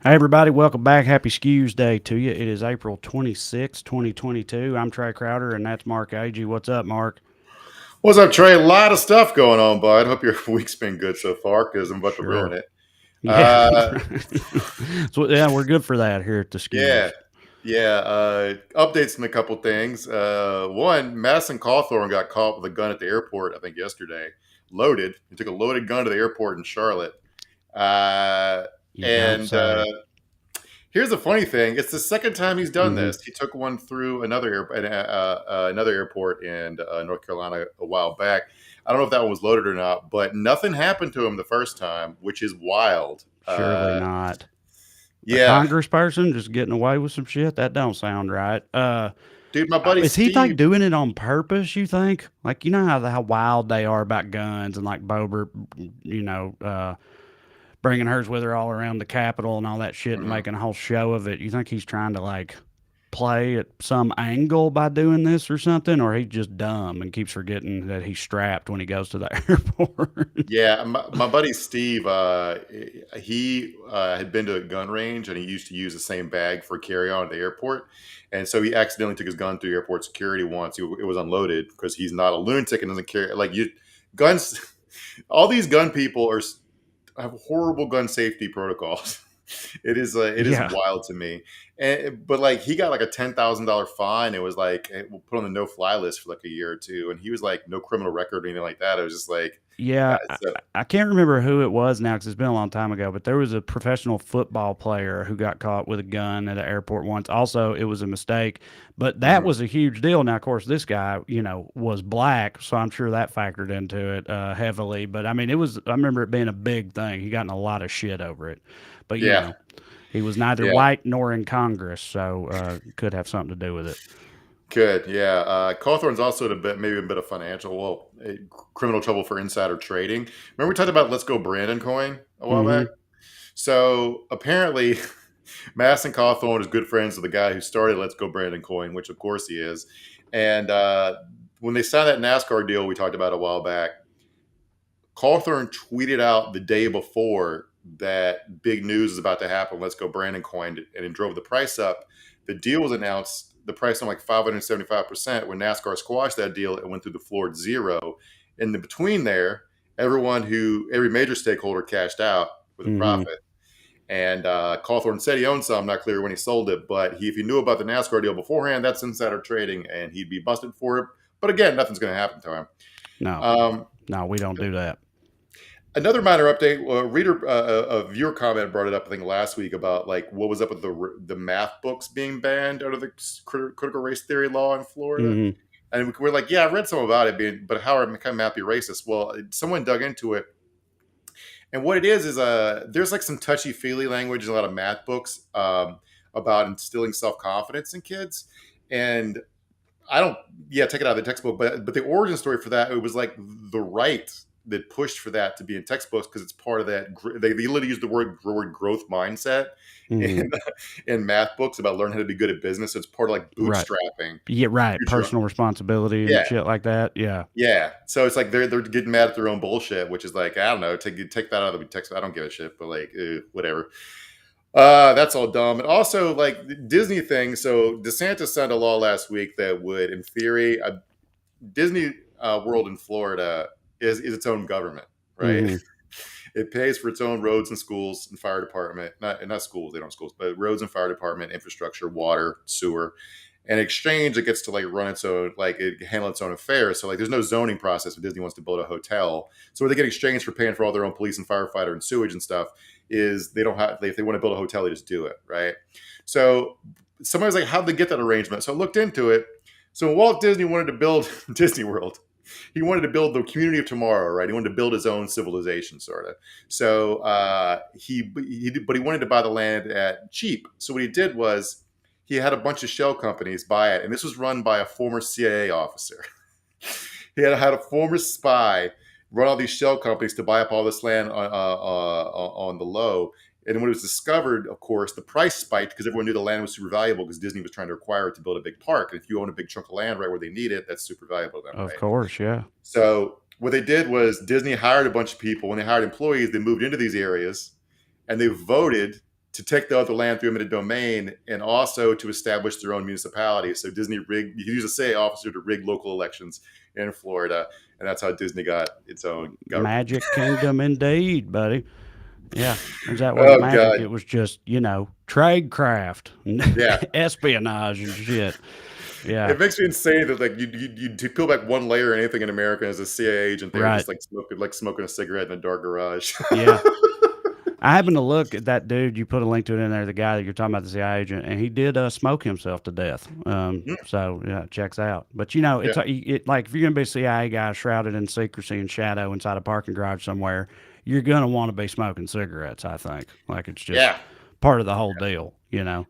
Hey everybody, welcome back. Happy Skews Day to you. It is April 26th, 2022. I'm Trey Crowder and that's Mark Agee. What's up, Mark? What's up, Trey? A lot of stuff going on, bud. Hope your week's been good so far because I'm about to ruin Sure. it. Yeah. Uh, So yeah, we're good for that here at the yeah, Skews. yeah. Updates on a couple things. One, Madison Cawthorn got caught with a gun at the airport, I think yesterday, loaded. He took a loaded gun to the airport in Charlotte. Uh, You don't and say. Here's the funny thing: it's the second time he's done Hmm. this. He took one through another airport in North Carolina a while back. I don't know if that one was loaded or not, but nothing happened to him the first time, which is wild. Surely not. A Yeah, congressperson just getting away with some shit? That don't sound right. dude, my buddy Is he like Steve. doing it on purpose, you think? Like, you know how wild they are about guns and like Boebert, you know, bringing hers with her all around the Capitol and all that shit and Mhm. making a whole show of it. You think he's trying to like play at some angle by doing this or something, or he's just dumb and keeps forgetting that he's strapped when he goes to the airport? Yeah, my buddy Steve, he had been to a gun range and he used to use the same bag for carry on at the airport. And so he accidentally took his gun through airport security once. It was unloaded because he's not a lunatic and doesn't carry like you guns. All these gun people have horrible gun safety protocols. It is Yeah. wild to me. But like he got like a $10,000 fine. It was like we'll put on the no fly list for like a year or two, and he was like no criminal record or anything like that. It was just like, Yeah, so, I can't remember who it was now because it's been a long time ago. But there was a professional football player who got caught with a gun at an airport once. Also, it was a mistake, but that mhm. was a huge deal. Now, of course, this guy, was black, so I'm sure that factored into it heavily. But I mean, it was. I remember it being a big thing. He got in a lot of shit over it. But Yeah, he was neither yeah, white nor in Congress, so could have something to do with it. good. Yeah, Cawthorn's also maybe a bit of criminal trouble for insider trading. Remember we talked about Let's Go Brandon coin a while back? Mm-hmm. So apparently, Madison Cawthorn is good friends with the guy who started Let's Go Brandon Coin, which of course he is. And when they signed that NASCAR deal we talked about a while back, Cawthorn tweeted out the day before that big news is about to happen. Let's Go Brandon Coin, and it drove the price up. The deal was announced. The price went like 575%. When NASCAR squashed that deal, it went through the floor at zero. In the between there, every major stakeholder cashed out with a Mm-hmm. profit. And Cawthorn said he owned some. Not clear when he sold it, but if he knew about the NASCAR deal beforehand, that's insider trading, and he'd be busted for it. But again, nothing's going to happen to him. No, Um, no, we don't do that. Another minor update: a viewer comment brought it up, I think, last week about like what was up with the math books being banned under the critical race theory law in Florida. Mm-hmm. And we're like, yeah, I read some about it, but how can math be racist? Well, someone dug into it. And what it is there's like some touchy feely language in a lot of math books about instilling self confidence in kids. And I don't, yeah, take it out of the textbook, but the origin story for that, it was like the right that pushed for that to be in textbooks because it's part of that. They literally use the word growth mindset Mm-hmm. in in math books about learning how to be good at business. So it's part of like Right. bootstrapping. Yeah, right. Future, Personal responsibility and yeah, shit like that. Yeah. yeah. So it's like they're getting mad at their own bullshit, which is like I don't know, take that out of the text. I don't give a shit, but like whatever. That's all dumb. And also, like the Disney thing. So DeSantis signed a law last week that would, in theory, Disney World in Florida is its own government, right? Mhm. It pays for its own roads and schools and fire department, not schools, they don't have schools, but roads and fire department, infrastructure, water, sewer. In exchange, it gets to like run its own, like it handle its own affairs. So like, there's no zoning process if Disney wants to build a hotel. So what they get in exchange for paying for all their own police and firefighter and sewage and stuff is they don't have. If they want to build a hotel, they just do it, right? So somebody's like, how'd they get that arrangement? So I looked into it. So Walt Disney wanted to build Disney World. He wanted to build the community of tomorrow, right? He wanted to build his own civilization, sort of. So but he wanted to buy the land at cheap. So what he did was he had a bunch of shell companies buy it, and this was run by a former CIA officer. He had a former spy run all these shell companies to buy up all this land on the low. And when it was discovered, of course, the price spiked because everyone knew the land was super valuable because Disney was trying to acquire it to build a big park. And if you own a big chunk of land right where they need it, that's super valuable to them, Of right? course, yeah. So what they did was Disney hired a bunch of people. When they hired employees, they moved into these areas and they voted to take the other land through eminent domain, and also to establish their own municipality. So Disney rigged, you use a CIA officer to rig local elections in Florida, and that's how Disney got its own government. Magic Kingdom indeed, buddy. Yeah, that wasn't Oh magic. God, It was just, tradecraft and yeah. espionage and shit. Yeah, It makes me insane that like you peel back one layer and anything in America as a CIA agent there, right. just like smoking a cigarette in a dark garage. Yeah. I happened to look at that dude. You put a link to it in there, the guy that you're talking about, the CIA agent, and he did smoke himself to death. So, yeah, it checks out. But, Yeah, it's like if you're going to be a CIA guy shrouded in secrecy and shadow inside a parking garage somewhere, you're going to want to be smoking cigarettes, I think. Like, it's just yeah. part of the whole deal. Yeah,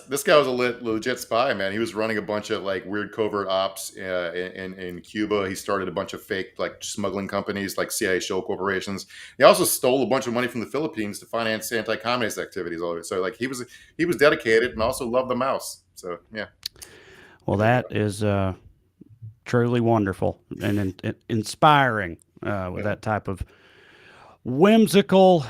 this guy was a legit spy, man. He was running a bunch of like weird covert ops in Cuba. He started a bunch of fake like smuggling companies, like CIA shell corporations. He also stole a bunch of money from the Philippines to finance anti-communist activities. All of it. So like he was dedicated and also loved the mouse. So yeah, Well, there you go. that is truly wonderful and inspiring with Yeah, that type of whimsical,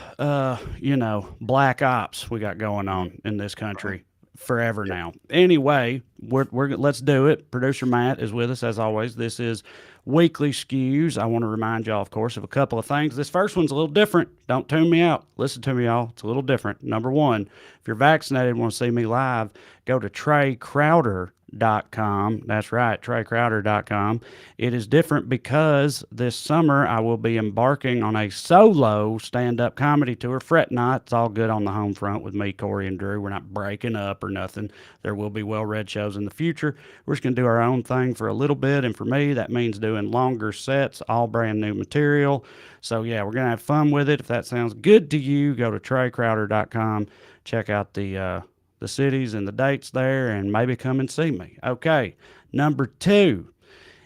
black ops we got going on in this uh-huh. country forever Yeah. now. Anyway, we're let's do it. Producer Matt is with us as always. This is Weekly Skews. I want to remind y'all, of course, of a couple of things. This first one's a little different. Don't tune me out. Listen to me, y'all. It's a little different. Number one, if you're vaccinated and want to see me live, go to TreyCrowder.com. That's right, TreyCrowder.com. It is different because this summer I will be embarking on a solo stand-up comedy tour. Fret not, it's all good on the home front with me, Corey, and Drew. We're not breaking up or nothing. There will be well-read shows in the future. We're just going to do our own thing for a little bit, and for me, that means doing longer sets, all brand new material. So yeah, we're going to have fun with it. If that sounds good to you, go to TreyCrowder.com. Check out the cities and the dates there, and maybe come and see me. Okay, number two.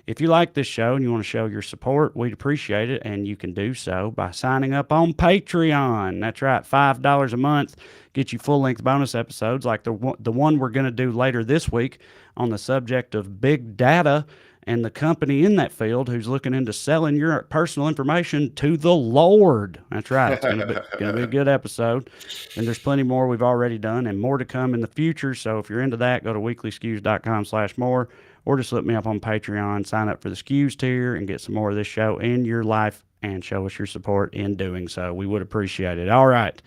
If you like this show and you want to show your support, we'd appreciate it, and you can do so by signing up on Patreon. That's right, $5 a month get you full-length bonus episodes like the one we're going to do later this week on the subject of big data and the company in that field who's looking into selling your personal information to the Lord. That's right. It's gonna be a good episode. And there's plenty more we've already done and more to come in the future. So if you're into that, go to weeklyskews.com/more or just look me up on Patreon, sign up for the Skews tier, and get some more of this show in your life and show us your support in doing so. We would appreciate it. All right.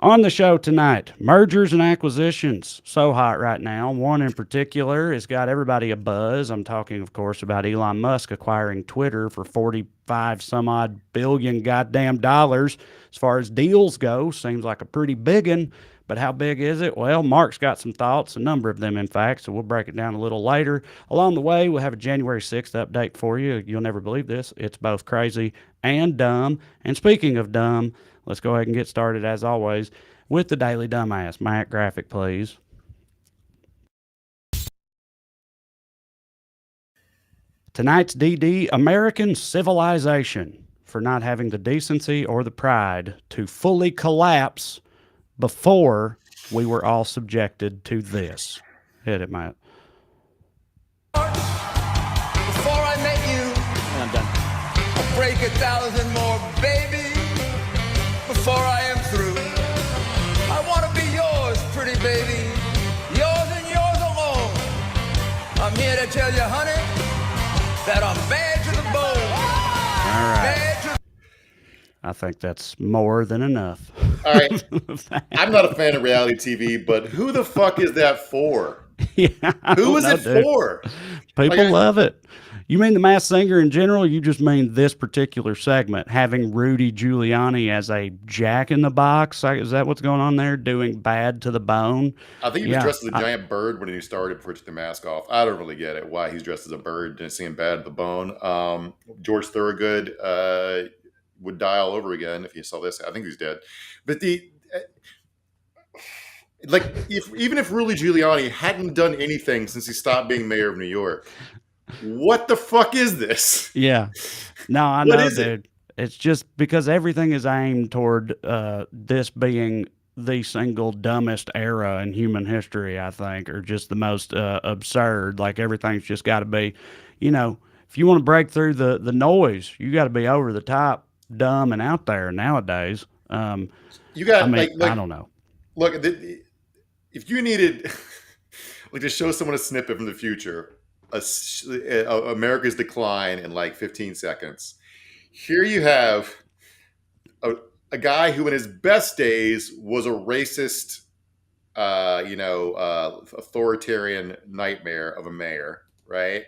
On the show tonight, mergers and acquisitions. So hot right now. One in particular has got everybody a buzz. I'm talking, of course, about Elon Musk acquiring Twitter for 45 some odd billion goddamn dollars. As far as deals go, seems like a pretty big one. But how big is it? Well, Mark's got some thoughts, a number of them, in fact, so we'll break it down a little later. Along the way, we'll have a January 6th update for you. You'll never believe this. It's both crazy and dumb. And speaking of dumb, let's go ahead and get started, as always, with the Daily Dumbass. Matt, graphic, please. Tonight's DD, American civilization for not having the decency or the pride to fully collapse before we were all subjected to this. Hit it, Matt. Before I met you, I'm done. I'll break 1,000 more, baby. Before I am through, I want to be yours, pretty baby. Yours and yours alone. I'm here to tell you, honey, that I'm bad to the bone. All right. Bad to I think that's more than enough. All right. I'm not a fan of reality TV, but who the fuck is that for? Yeah, I Who don't is know, it dude. for? People Like, love it. You mean the Masked Singer in general? Or you just mean this particular segment, having Rudy Giuliani as a jack in the box? Is that what's going on there? Doing bad to the bone? I think he was Yeah, dressed as a giant bird when he started before he took the mask off. I don't really get it why he's dressed as a bird and seeing bad at the bone. George Thorogood would die all over again if you saw this. I think he's dead. But like even if Rudy Giuliani hadn't done anything since he stopped being mayor of New York, what the fuck is this? yeah. No, I What know, is it? dude. It's just because everything is aimed toward this being the single dumbest era in human history, I think, or just the most absurd. Like everything's just got to be, if you want to break through the noise, you got to be over the top, dumb, and out there nowadays. You I got mean, I like don't know. Look, if you needed like to show someone a snippet from the future, America's decline in like 15 seconds. Here you have a, a guy who, in his best days, was a racist, authoritarian nightmare of a mayor, right?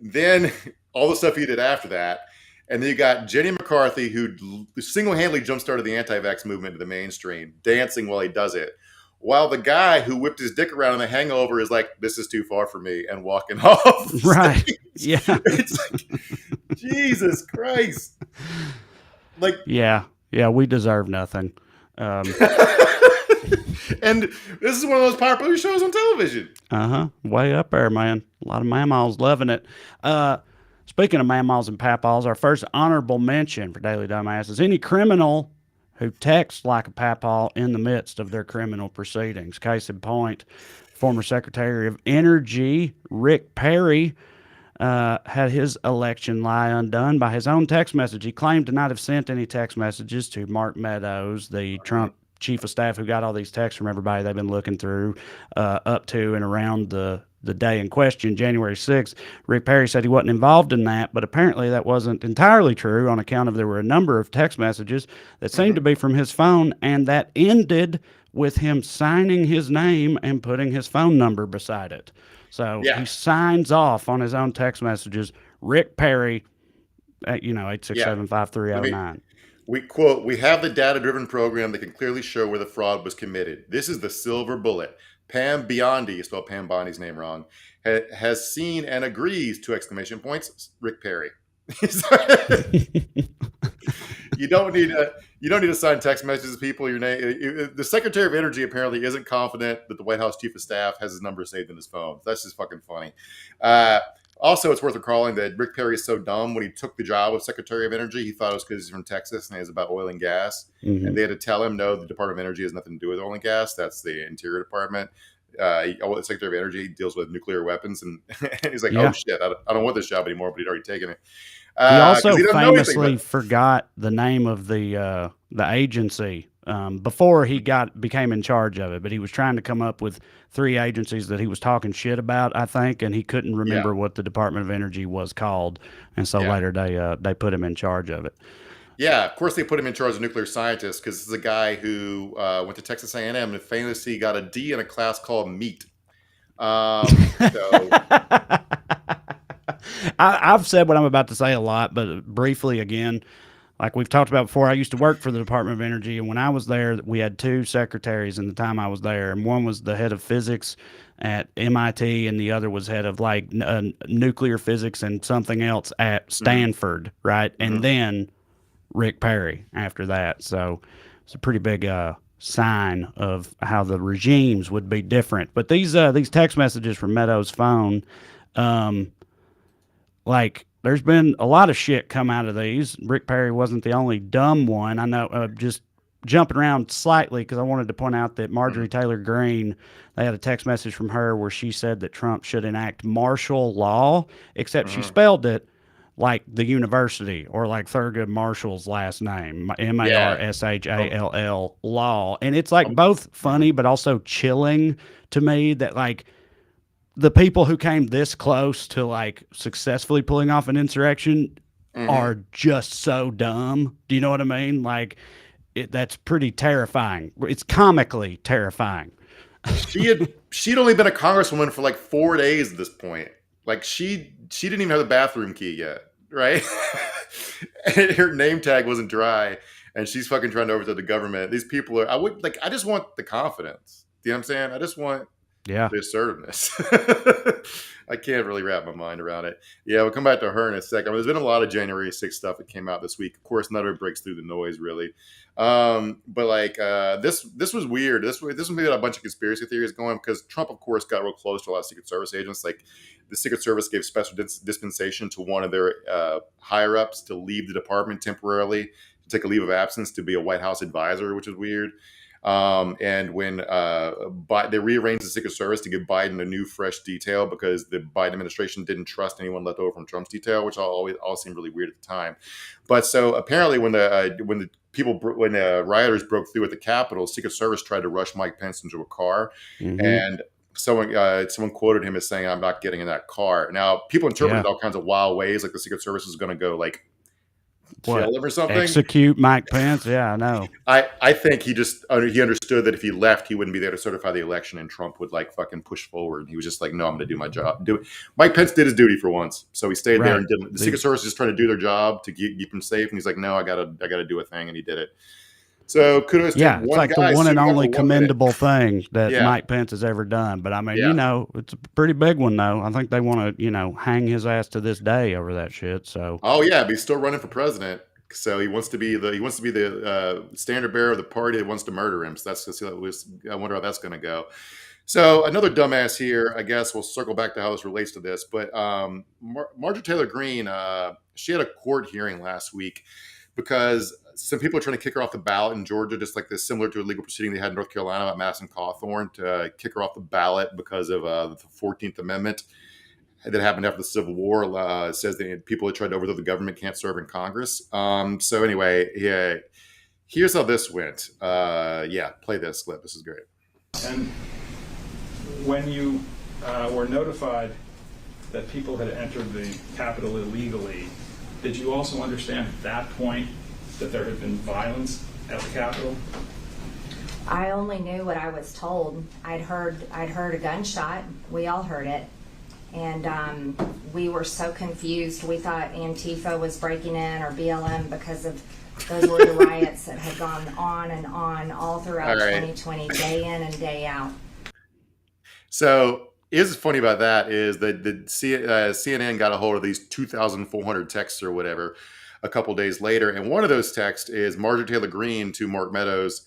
Then all the stuff he did after that. And then you got Jenny McCarthy, who single-handedly jump-started the anti-vax movement to the mainstream, dancing while he does it. While the guy who whipped his dick around in the Hangover is like, this is too far for me, and walking off. Right. Stage. Yeah. It's like, Jesus Christ. Like, yeah, we deserve nothing. And this is one of those popular shows on television. Way up there, man. A lot of mamals loving it. Speaking of mamals and papaws, our first honorable mention for Daily Dumbasses: any criminal who texts like a papaw in the midst of their criminal proceedings. Case in point, former Secretary of Energy Rick Perry had his election lie undone by his own text message. He claimed to not have sent any text messages to Mark Meadows, the Trump chief of staff, who got all these texts from everybody they've been looking through up to and around the day in question, January 6th. Rick Perry said he wasn't involved in that, but apparently that wasn't entirely true on account of there were a number of text messages that seemed to be from his phone, and that ended with him signing his name and putting his phone number beside it. So he signs off on his own text messages, Rick Perry, at 867-5309. We quote, "We have the data-driven program that can clearly show where the fraud was committed. This is the silver bullet. Pam Biondi," you spelled Pam Bondi's name wrong, "has seen and agrees to exclamation points, Rick Perry." You don't need to sign text messages to people. Your name. The Secretary of Energy apparently isn't confident that the White House Chief of Staff has his number saved in his phone. That's just fucking funny. Also, it's worth recalling that Rick Perry is so dumb. When he took the job of Secretary of Energy, he thought it was because he's from Texas and it was about oil and gas. And they had to tell him, no, the Department of Energy has nothing to do with oil and gas. That's the Interior Department. The Secretary of Energy deals with nuclear weapons. And he's like, oh, shit, I don't want this job anymore, but he'd already taken it. He also famously forgot the name of the agency before he became in charge of it, but he was trying to come up with 3 agencies that he was talking shit about, I think, and he couldn't remember what the Department of Energy was called, and so later they put him in charge of it. Yeah, of course they put him in charge of nuclear scientists because this is a guy who went to Texas A&M and famously got a D in a class called MEAT. I've said what I'm about to say a lot, but briefly again, like we've talked about before, I used to work for the Department of Energy, and when I was there, we had 2 secretaries in the time I was there, and one was the head of physics at MIT, and the other was head of like nuclear physics and something else at Stanford, right? And then Rick Perry after that. So it's a pretty big sign of how the regimes would be different. But these text messages from Meadows' phone, like, there's been a lot of shit come out of these. Rick Perry wasn't the only dumb one. I know, just jumping around slightly because I wanted to point out that Marjorie Taylor Greene, they had a text message from her where she said that Trump should enact martial law, except she spelled it like the university or like Thurgood Marshall's last name, Marshall law. And it's like both funny but also chilling to me that like the people who came this close to like successfully pulling off an insurrection are just so dumb. Do you know what I mean? Like that's pretty terrifying. It's comically terrifying. She'd only been a congresswoman for like 4 days at this point. Like she didn't even have the bathroom key yet, right? And her name tag wasn't dry, and she's fucking trying to overthrow the government. These people are. I just want the confidence. Do you know what I'm saying? I just want the assertiveness. I can't really wrap my mind around it. Yeah, we'll come back to her in a second. I mean, there's been a lot of January 6th stuff that came out this week. Of course, none of it breaks through the noise, really. But like this was weird. This was maybe a bunch of conspiracy theories going because Trump, of course, got real close to a lot of Secret Service agents. Like the Secret Service gave special dispensation to one of their higher ups to leave the department temporarily, to take a leave of absence to be a White House advisor, which is weird. And when they rearranged the Secret Service to give Biden a new, fresh detail because the Biden administration didn't trust anyone left over from Trump's detail, which all seemed really weird at the time. But so apparently, when the rioters broke through at the Capitol, Secret Service tried to rush Mike Pence into a car, and someone quoted him as saying, "I'm not getting in that car." Now, people interpreted all kinds of wild ways, like the Secret Service is going to go like kill him or something. Execute Mike Pence? Yeah, I know. I think he understood that if he left, he wouldn't be there to certify the election, and Trump would like fucking push forward. He was just like, "No, I'm going to do my job." Mike Pence did his duty for once, so he stayed there and did. The Secret Service is just trying to do their job to keep him safe, and he's like, "No, I gotta do a thing," and he did it. So kudos to it's like the one and only commendable thing that Mike Pence has ever done. But I mean, it's a pretty big one though. I think they want to, hang his ass to this day over that shit. So but he's still running for president. So he wants to be the standard bearer of the party that wants to murder him. So I wonder how that's going to go. So another dumbass here. I guess we'll circle back to how this relates to this. But Marger Taylor Greene, she had a court hearing last week because some people are trying to kick her off the ballot in Georgia, just like this, similar to a legal proceeding they had in North Carolina about Madison Cawthorn, to kick her off the ballot because of the 14th Amendment that happened after the Civil War. Says that people who tried to overthrow the government can't serve in Congress. So anyway, here's how this went. Play this clip. This is great. And when you were notified that people had entered the Capitol illegally, did you also understand at that point that there had been violence at the Capitol? I only knew what I was told. I'd heard a gunshot. We all heard it. And we were so confused. We thought Antifa was breaking in, or BLM, because of those were the riots that had gone on and on all throughout 2020, day in and day out. So what's funny about that is that the CNN got a hold of these 2,400 texts or whatever a couple days later. And one of those texts is Marger Taylor Greene to Mark Meadows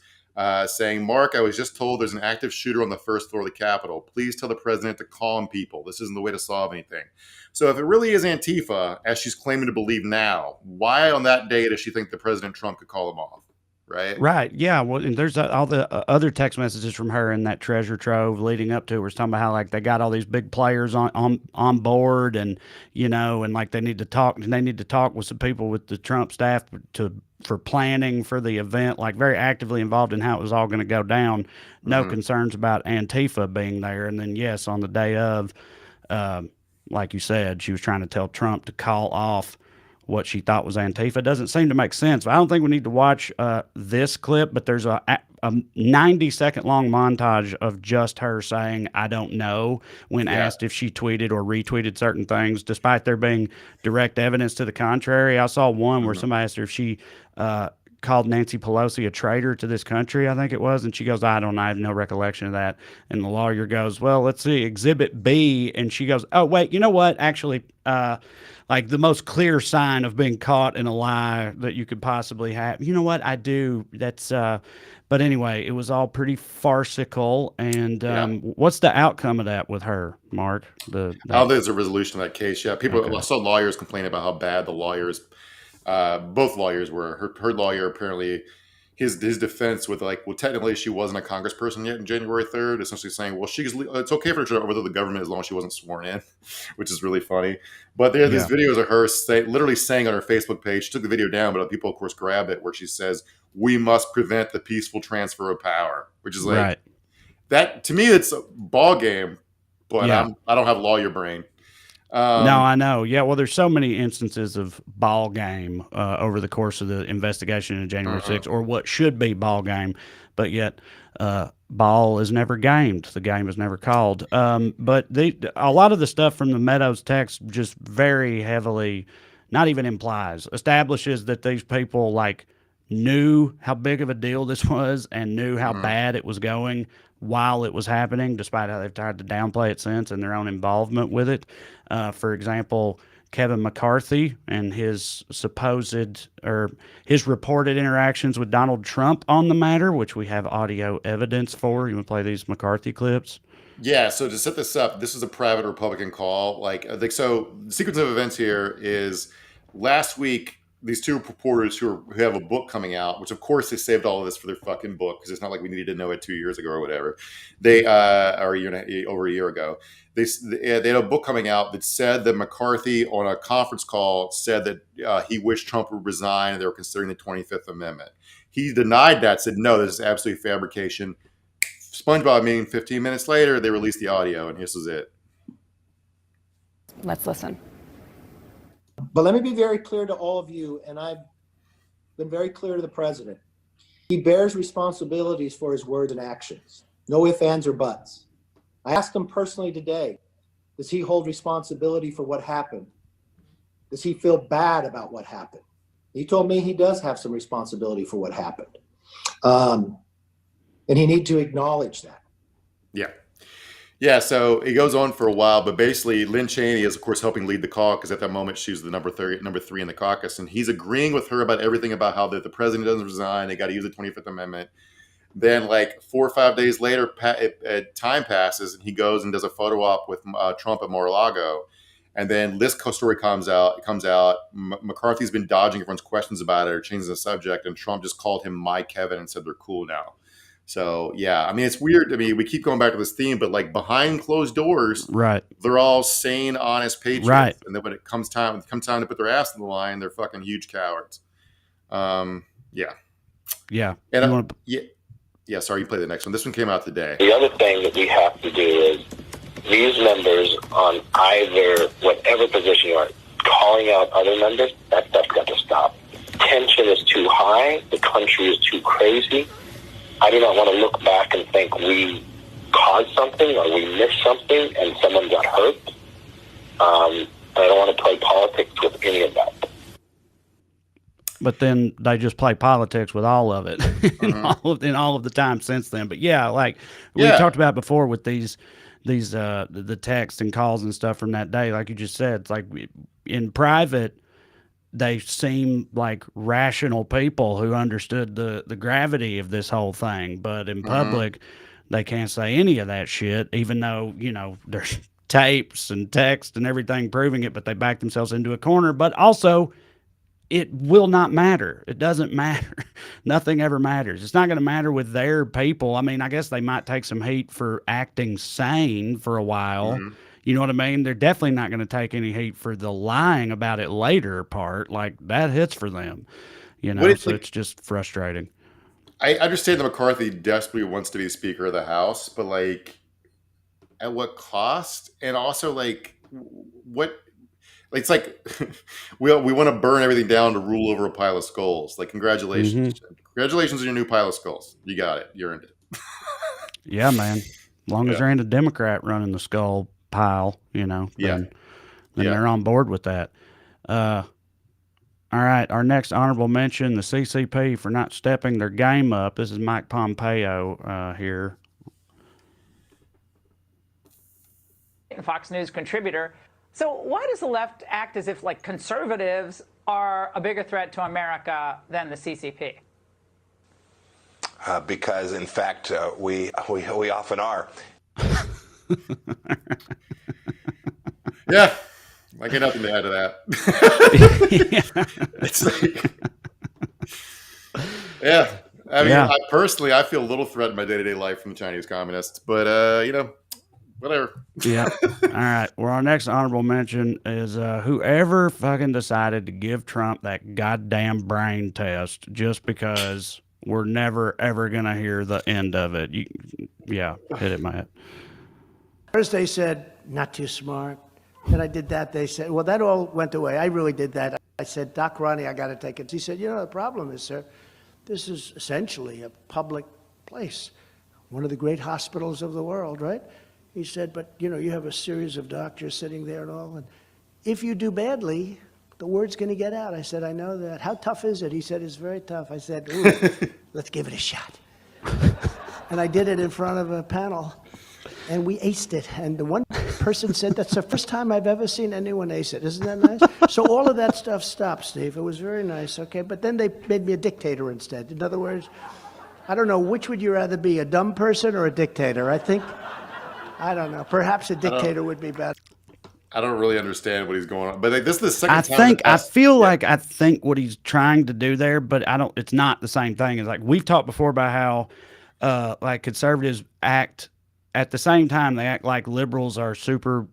saying, "Mark, I was just told there's an active shooter on the first floor of the Capitol. Please tell the president to calm people. This isn't the way to solve anything." So if it really is Antifa, as she's claiming to believe now, why on that day does she think the President Trump could call them off? Right. Yeah. Well, and there's all the other text messages from her in that treasure trove leading up to it, was talking about how like they got all these big players on board, and and like they need to talk with some people with the Trump staff for planning for the event, like very actively involved in how it was all going to go down. No concerns about Antifa being there. And then yes, on the day of, like you said, she was trying to tell Trump to call off what she thought was Antifa. It doesn't seem to make sense. But I don't think we need to watch this clip, but there's a 90-second long montage of just her saying, "I don't know," when asked if she tweeted or retweeted certain things, despite there being direct evidence to the contrary. I saw one where somebody asked her if she called Nancy Pelosi a traitor to this country, I think it was, and she goes, "I don't know, I have no recollection of that." And the lawyer goes, "Well, let's see, Exhibit B," and she goes, "Oh, wait, you know what, actually, like the most clear sign of being caught in a lie that you could possibly have. You know what? I do. That's, but anyway, it was all pretty farcical. And what's the outcome of that with her, Mark? There's a resolution of that case. Yeah. I saw lawyers complain about how bad the lawyers, both lawyers were. Her lawyer, apparently, his defense with like, well, technically she wasn't a congressperson yet on January 3rd, essentially saying, well, it's okay for her to overthrow the government as long as she wasn't sworn in, which is really funny. But there are these videos of her literally saying on her Facebook page, she took the video down, but other people, of course, grabbed it, where she says, "We must prevent the peaceful transfer of power," which is like, that to me, it's a ball game, but I don't have lawyer brain. No, I know. Yeah, well, there's so many instances of ball game over the course of the investigation in January 6th, or what should be ball game, but yet ball is never gamed. The game is never called. But a lot of the stuff from the Meadows text just very heavily, not even implies, establishes that these people like knew how big of a deal this was and knew how bad it was going while it was happening, despite how they've tried to downplay it since and their own involvement with it. For example, Kevin McCarthy and his his reported interactions with Donald Trump on the matter, which we have audio evidence for. You want to play these McCarthy clips? Yeah, so to set this up, this is a private Republican call. So the sequence of events here is last week, these two reporters who have a book coming out, which of course they saved all of this for their fucking book because it's not like we needed to know it 2 years ago or whatever. They or over a year ago. They had a book coming out that said that McCarthy on a conference call said that he wished Trump would resign and they were considering the 25th Amendment. He denied that, said no, this is absolutely fabrication. SpongeBob meeting 15 minutes later, they released the audio, and this is it. Let's listen. But let me be very clear to all of you, and I've been very clear to the president. He bears responsibilities for his words and actions. No ifs, ands, or buts. I asked him personally today, does he hold responsibility for what happened? Does he feel bad about what happened? He told me he does have some responsibility for what happened. And he needs to acknowledge that. Yeah. Yeah, so it goes on for a while, but basically Lynn Cheney is, of course, helping lead the caucus. At that moment, she's the number three in the caucus, and he's agreeing with her about everything about how the president doesn't resign. They got to use the 25th Amendment. Then, like 4 or 5 days later, time passes, and he goes and does a photo op with Trump at Mar-a-Lago. And then this story comes out. McCarthy's been dodging everyone's questions about it or changing the subject, and Trump just called him my Kevin and said they're cool now. So, yeah, I mean, it's weird. I mean, we keep going back to this theme, but like behind closed doors, right? They're all sane, honest patriots. Right. And then when it comes time to put their ass in the line, they're fucking huge cowards. Yeah. Yeah. And yeah, sorry, you play the next one. This one came out today. The other thing that we have to do is these members on either whatever position you are, calling out other members, that stuff's got to stop. Tension is too high. The country is too crazy. I do not want to look back and think we caused something or we missed something and someone got hurt. And I don't want to play politics with any of that. But then they just play politics with all of it in all of the time since then. But yeah, like we talked about before with these the texts and calls and stuff from that day, like you just said, it's like in private, they seem like rational people who understood the gravity of this whole thing. But in public, they can't say any of that shit, even though, you know, there's tapes and text and everything proving it, but they back themselves into a corner. But also, it will not matter. It doesn't matter. Nothing ever matters. It's not going to matter with their people. I mean, I guess they might take some heat for acting sane for a while. You know what I mean? They're definitely not going to take any heat for the lying about it later part. Like, that hits for them, you know, so it's just frustrating. I understand that McCarthy desperately wants to be Speaker of the House, but, like, at what cost? And also, like, what... It's like we want to burn everything down to rule over a pile of skulls. Like, congratulations. Congratulations on your new pile of skulls. You got it. You earned it. Yeah, man. As long as there ain't a Democrat running the skull pile, you know, then they're on board with that. All right, our next honorable mention, the CCP for not stepping their game up. This is Mike Pompeo here. Fox News contributor. So why does the left act as if, like, conservatives are a bigger threat to America than the CCP? Because, in fact, we often are. Yeah, I got nothing to add to that. It's like, yeah. I mean, I feel a little threatened in my day-to-day life from the Chinese communists, but you know, whatever. Yeah. All right. Well, our next honorable mention is whoever fucking decided to give Trump that goddamn brain test just because we're never, ever going to hear the end of it. Hit it, Matt. First they said, not too smart. Then I did that. They said, well, that all went away. I really did that. I said, Doc Ronnie, I got to take it. He said, you know, the problem is, sir, this is essentially a public place, one of the great hospitals of the world, right? He said, but, you know, you have a series of doctors sitting there and all, and if you do badly, the word's going to get out. I said, I know that. How tough is it? He said, it's very tough. I said, ooh, let's give it a shot. And I did it in front of a panel, and we aced it. And the one person said, that's the first time I've ever seen anyone ace it. Isn't that nice? So all of that stuff stopped, Steve. It was very nice, okay? But then they made me a dictator instead. In other words, I don't know, which would you rather be, a dumb person or a dictator? I don't know. Perhaps a dictator would be better. I don't really understand what he's going on. But like, this is the second I time. think I feel like I think what he's trying to do there, but I don't. It's not the same thing. It's like we've talked before about how, like conservatives act at the same time. They act like liberals are super,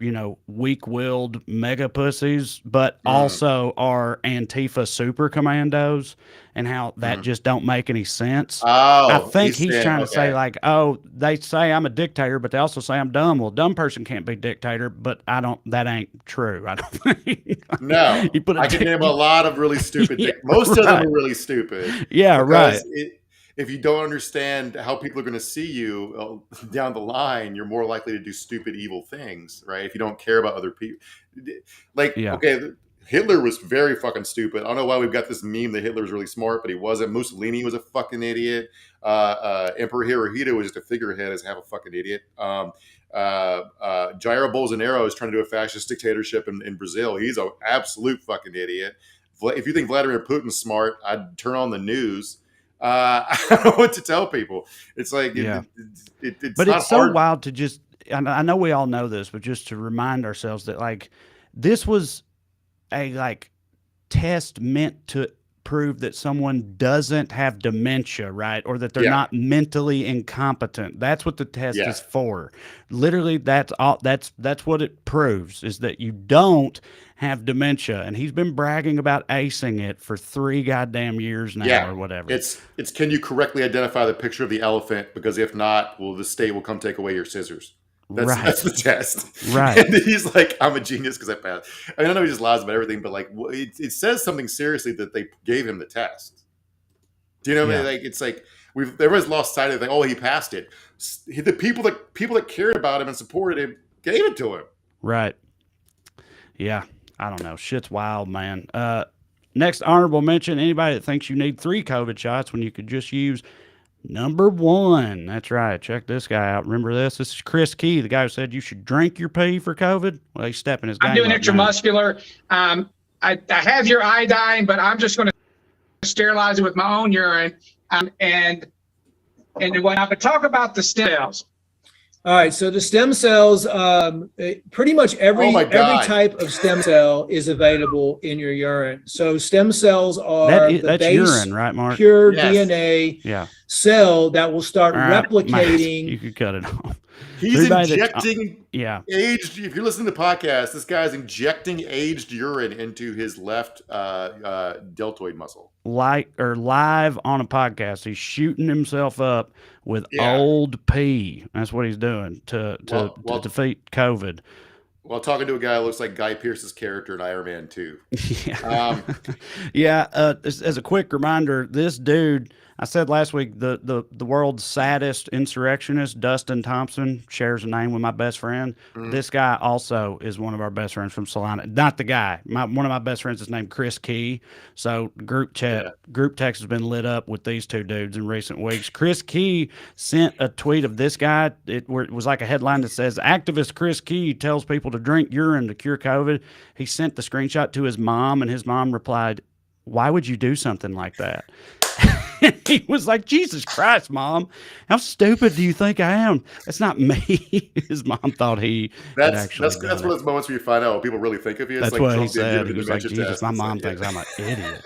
weak-willed mega pussies, but also are Antifa super commandos, and how that just don't make any sense. I Oh, think he's saying, trying to say okay. like, oh, they say I'm a dictator, but they also say I'm dumb. Well, dumb person can't be dictator, but I don't. That ain't true. I don't think. No, You put I can name a lot of really stupid things. Most of them are really stupid. Yeah, right. Because if you don't understand how people are going to see you down the line, you're more likely to do stupid, evil things, right? If you don't care about other people. Like, Yeah. okay, Hitler was very fucking stupid. I don't know why we've got this meme that Hitler was really smart, but he wasn't. Mussolini was a fucking idiot. Emperor Hirohito was just a figurehead as half a fucking idiot. Jair Bolsonaro is trying to do a fascist dictatorship in Brazil. He's an absolute fucking idiot. If you think Vladimir Putin's smart, I'd turn on the news. I don't know what to tell people. It's like, Yeah. it's But not it's so hard. wild to just. I know we all know this, but just to remind ourselves that like this was a like test meant to prove that someone doesn't have dementia, right? Or that they're Yeah. not mentally incompetent. That's what the test Yeah. is for. Literally, that's all. That's what it proves, is that you don't have dementia. And he's been bragging about acing it for 3 goddamn years now, or whatever. It's can you correctly identify the picture of the elephant? Because if not, well, the state will come take away your scissors. That's the test. Right. And he's like, I'm a genius because I passed. I mean, I know he just lies about everything, but like, it says something seriously that they gave him the test. Do you know what I mean? Like, it's like everyone's lost sight of it. Like, oh, he passed it. The people that cared about him and supported him gave it to him. Right. Yeah. I don't know. Shit's wild, man. Next honorable mention, anybody that thinks you need 3 COVID shots when you could just use number 1. That's right. Check this guy out. Remember this? This is Chris Key, the guy who said you should drink your pee for COVID. Well, he's stepping his game I'm doing up now. intramuscular. I have your iodine, but I'm just going to sterilize it with my own urine. And when I talk about the stem cells. All right, so the stem cells, pretty much every type of stem cell is available in your urine. So stem cells are the base, urine, right, Mark? pure DNA cell that will start replicating. You could cut it off. He's injecting aged. If you're listening to the podcast, this guy's injecting aged urine into his left deltoid muscle. Live on a podcast, he's shooting himself up with old pee. That's what he's doing to defeat COVID. Well, talking to a guy who looks like Guy Pearce's character in Iron Man 2. As a quick reminder, this dude, I said last week, the world's saddest insurrectionist, Dustin Thompson, shares a name with my best friend. This guy also is one of our best friends from Salina. Not the guy. One of my best friends is named Chris Key. So group text has been lit up with these 2 dudes in recent weeks. Chris Key sent a tweet of this guy. It was like a headline that says, "Activist Chris Key tells people to drink urine to cure COVID." He sent the screenshot to his mom, and his mom replied, "Why would you do something like that?" He was like, "Jesus Christ, Mom, how stupid do you think I am? That's not me." His mom thought that's one of those moments where you find out what people really think of you. It's that's like what he said. He was like, "Jesus, my mom thinks I'm an idiot."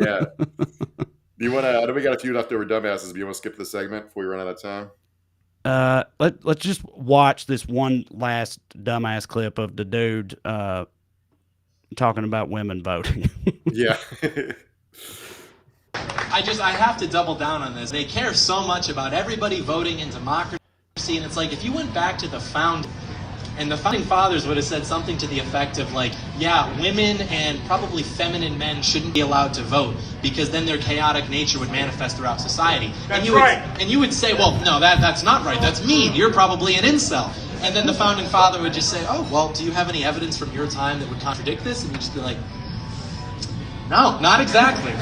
Yeah. Do you want to? I know we got a few leftover dumbasses. Do you want to skip the segment before we run out of time? Let's just watch this one last dumbass clip of the dude talking about women voting. Yeah. I have to double down on this. They care so much about everybody voting in democracy, and it's like if you went back to the founding fathers would have said something to the effect of like, yeah, women and probably feminine men shouldn't be allowed to vote because then their chaotic nature would manifest throughout society. And you would say, well, no, that's not right. That's mean. You're probably an incel. And then the founding father would just say, oh, well, do you have any evidence from your time that would contradict this? And you'd just be like, no, not exactly.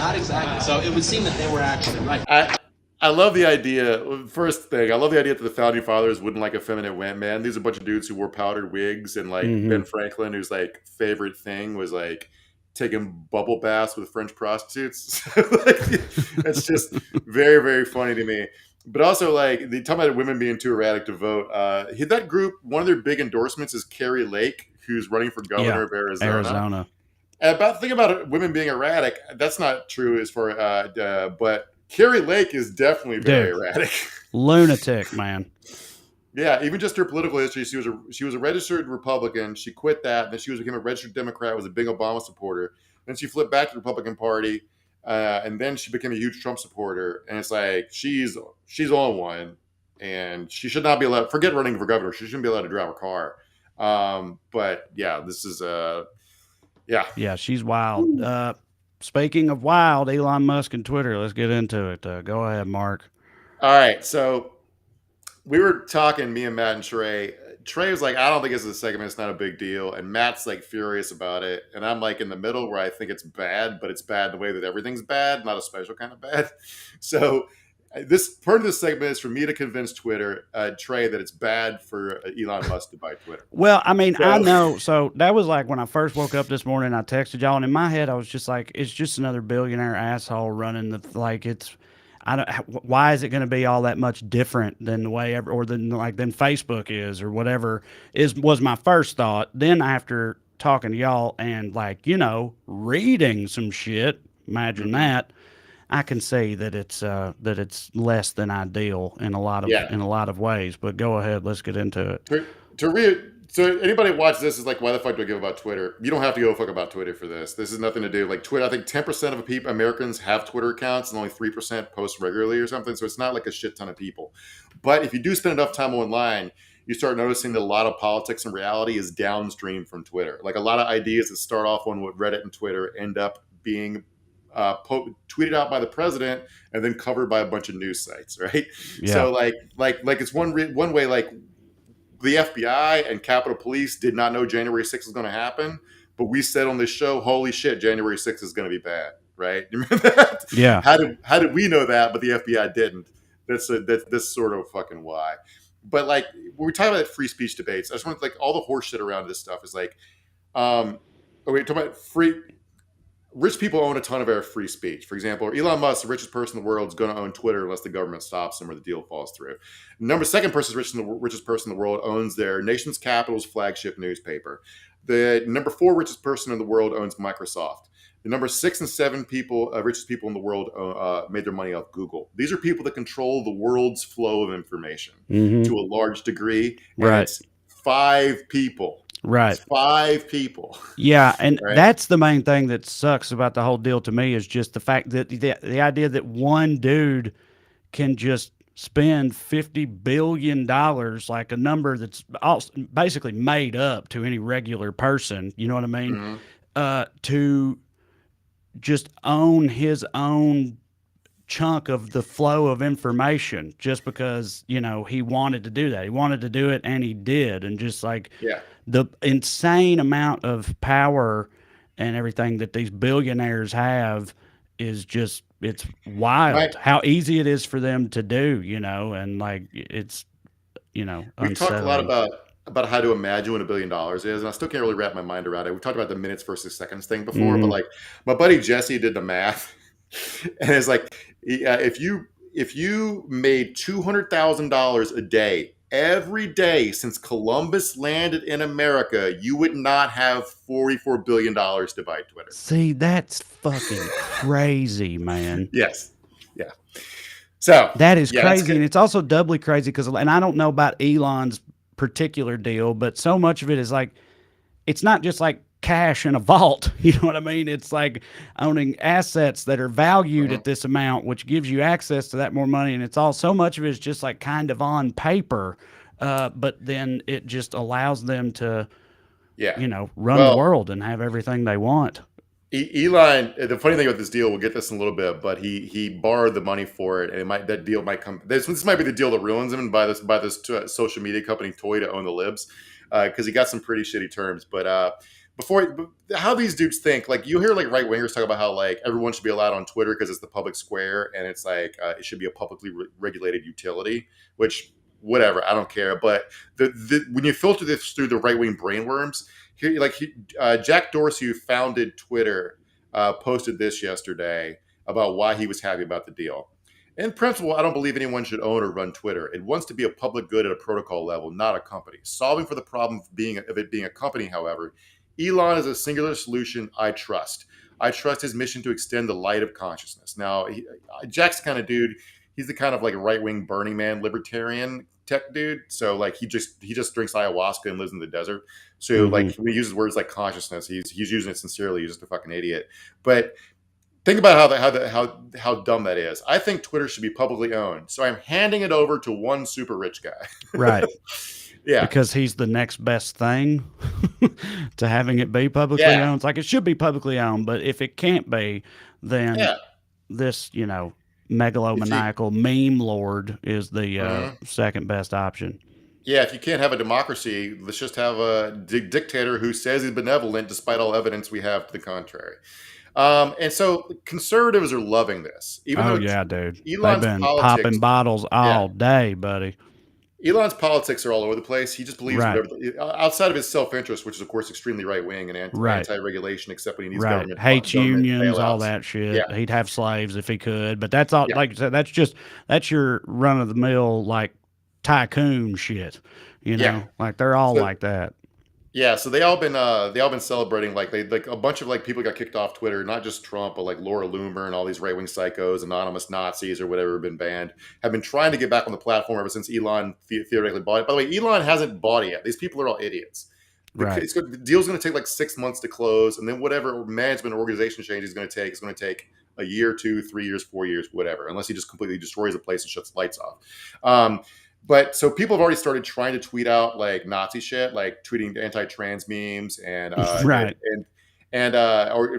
So it would seem that they were actually right. I love the idea. First thing, I love the idea that the founding fathers wouldn't like effeminate man. These are a bunch of dudes who wore powdered wigs, and like Ben Franklin, whose like favorite thing was like taking bubble baths with French prostitutes. It's just very, very funny to me. But also, like, they talk about women being too erratic to vote. That group, one of their big endorsements is Carrie Lake, who's running for governor of Arizona. And think about it, women being erratic. That's not true as far, but Carrie Lake is definitely very erratic. Lunatic, man. Yeah, even just her political history. She was a registered Republican. She quit that, and then she became a registered Democrat. Was a big Obama supporter. Then she flipped back to the Republican Party, and then she became a huge Trump supporter. And it's like she's on one, and she should not be allowed. Forget running for governor. She shouldn't be allowed to drive a car. But yeah, this is yeah, she's wild. Speaking of wild, Elon Musk and Twitter. Let's get into it. Go ahead, Mark. All right, so. We were talking, me and Matt and Trey. Trey was like, I don't think this is a segment. It's not a big deal. And Matt's like furious about it. And I'm like in the middle where I think it's bad, but it's bad the way that everything's bad, not a special kind of bad. So this part of this segment is for me to convince Twitter, Trey, that it's bad for Elon Musk to buy Twitter. Well, I mean, I know. So that was like when I first woke up this morning, I texted y'all. And in my head, I was just like, it's just another billionaire asshole running why is it going to be all that much different than the way than Facebook is or whatever was my first thought. Then after talking to y'all and reading some shit, imagine that, I can see that it's less than ideal in a lot of ways. But go ahead, let's get into it. So anybody watch this is like, why the fuck do I give about Twitter? You don't have to go fuck about Twitter for this. This has nothing to do like Twitter. I think 10% of Americans have Twitter accounts and only 3% post regularly or something. So it's not like a shit ton of people. But if you do spend enough time online, you start noticing that a lot of politics and reality is downstream from Twitter. Like a lot of ideas that start off on Reddit and Twitter end up being tweeted out by the president and then covered by a bunch of news sites, right? Yeah. So like it's one way like. The FBI and Capitol Police did not know January 6th was going to happen, but we said on this show, holy shit, January 6th is going to be bad, right? You remember that? Yeah. How did we know that, but the FBI didn't? That's sort of fucking why. But like, when we talk about free speech debates, I just want to all the horse shit around this stuff is like, we're talking about rich people own a ton of our free speech. For example, Elon Musk, the richest person in the world, is going to own Twitter unless the government stops him or the deal falls through. Second person, richest person in the world, owns their nation's capital's flagship newspaper. The number 4 richest person in the world owns Microsoft. The number 6 and 7 richest people in the world made their money off Google. These are people that control the world's flow of information to a large degree. And right. It's 5 people. Right. It's 5 people. Yeah, and right? That's the main thing that sucks about the whole deal to me is just the fact that the idea that one dude can just spend $50 billion, like a number that's basically made up to any regular person, you know what I mean? To just own his own chunk of the flow of information just because, he wanted to do that. He wanted to do it and he did. And just the insane amount of power and everything that these billionaires have is just, it's wild right. How easy it is for them to do, and it's, We've talked a lot about how to imagine what $1 billion is, and I still can't really wrap my mind around it. We talked about the minutes versus seconds thing before, but like my buddy Jesse did the math and it's like, if you made $200,000 a day every day since Columbus landed in America, you would not have $44 billion to buy Twitter. See, that's fucking crazy, man. Yes. Yeah. So that is crazy. And it's also doubly crazy and I don't know about Elon's particular deal, but so much of it is like, it's not just like cash in a vault. You know what I mean? It's like owning assets that are valued at this amount, which gives you access to that more money. And it's all, so much of it is just like kind of on paper. But then it just allows them to, run the world and have everything they want. Elon, the funny thing about this deal, we'll get this in a little bit, but he borrowed the money for it, and that deal might come. This might be the deal that ruins him, and buy this social media company toy to own the libs, because he got some pretty shitty terms. But how these dudes think, like you hear like right wingers talk about how like everyone should be allowed on Twitter because it's the public square, and it's like it should be a publicly regulated utility, which whatever, I don't care. But when you filter this through the right wing brainworms. Jack Dorsey, who founded Twitter, posted this yesterday about why he was happy about the deal. In principle, I don't believe anyone should own or run Twitter. It wants to be a public good at a protocol level, not a company. Solving for the problem of it being a company, however, Elon is a singular solution I trust. I trust his mission to extend the light of consciousness. Now, Jack's the kind of dude. He's the kind of like right wing Burning Man libertarian tech dude. So like he just drinks ayahuasca and lives in the desert. So like when he uses words like consciousness, he's using it sincerely. He's just a fucking idiot. But think about how dumb that is. I think Twitter should be publicly owned. So I'm handing it over to one super rich guy. Right. Yeah. Because he's the next best thing to having it be publicly owned. It's like it should be publicly owned, but if it can't be, then this, megalomaniacal meme lord is the second best option. Yeah, if you can't have a democracy, let's just have a dictator who says he's benevolent despite all evidence we have to the contrary. And so conservatives are loving this. Even though dude. Elon's They've been politics, popping bottles all day, buddy. Elon's politics are all over the place. He just believes whatever, outside of his self-interest, which is, of course, extremely right-wing and anti-regulation, except when he needs government. Hates unions, bailouts. all that shit. Yeah. He'd have slaves if he could. But that's all, like you said, that's your run-of-the-mill, like, tycoon shit. Like they're all like that. Yeah, so they all been celebrating like a bunch of like people got kicked off Twitter, not just Trump, but like Laura Loomer and all these right wing psychos, anonymous Nazis or whatever have been banned, have been trying to get back on the platform ever since Elon theoretically bought it. By the way, Elon hasn't bought it yet. These people are all idiots. The deal's going to take like 6 months to close, and then whatever management or organization change is going to take a year, 2, 3 years, 4 years, whatever, unless he just completely destroys the place and shuts the lights off. But so people have already started trying to tweet out like Nazi shit, like tweeting anti-trans memes and or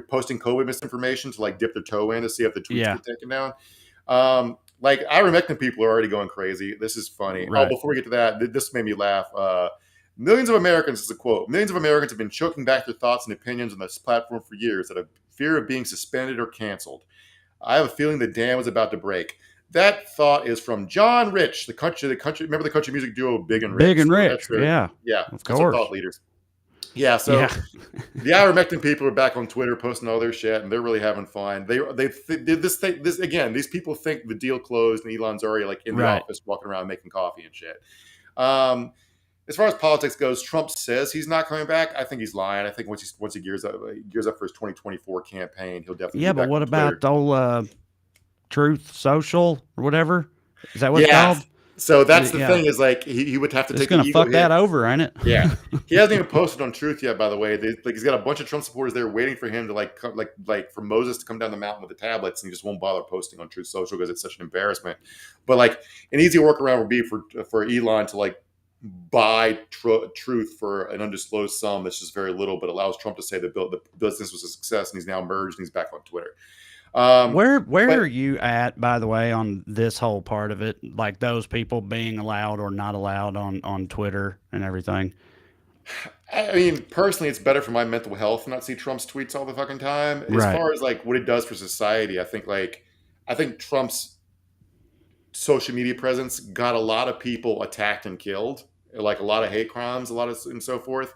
posting COVID misinformation to like dip their toe in to see if the tweets get taken down. Like ivermectin people are already going crazy. This is funny. Right. Oh, before we get to that, this made me laugh. Millions of Americans, this is a quote, millions of Americans have been choking back their thoughts and opinions on this platform for years out of fear of being suspended or canceled. I have a feeling the dam is about to break. That thought is from John Rich, the country. Remember the country music duo Big and Rich? Big and Rich, yeah, of course. Thought leaders. Yeah, so the ivermectin people are back on Twitter posting all their shit, and they're really having fun. This again. These people think the deal closed, and Elon's already like in the office, walking around making coffee and shit. As far as politics goes, Trump says he's not coming back. I think he's lying. I think once he gears up for his 2024 campaign, he'll definitely. Yeah, but what about old Truth Social or whatever? Is that what it's called? So that's the thing is like he would have to take. It's going to fuck that over, ain't it? Yeah, he hasn't even posted on Truth yet. By the way, he's got a bunch of Trump supporters there waiting for him to like for Moses to come down the mountain with the tablets, and he just won't bother posting on Truth Social because it's such an embarrassment. But like an easy workaround would be for Elon to like buy Truth for an undisclosed sum that's just very little, but allows Trump to say the business was a success and he's now merged and he's back on Twitter. Where are you at, by the way, on this whole part of it? Like those people being allowed or not allowed on Twitter and everything? I mean, personally, it's better for my mental health to not see Trump's tweets all the fucking time. As far as like what it does for society, I think Trump's social media presence got a lot of people attacked and killed, like a lot of hate crimes, and so forth.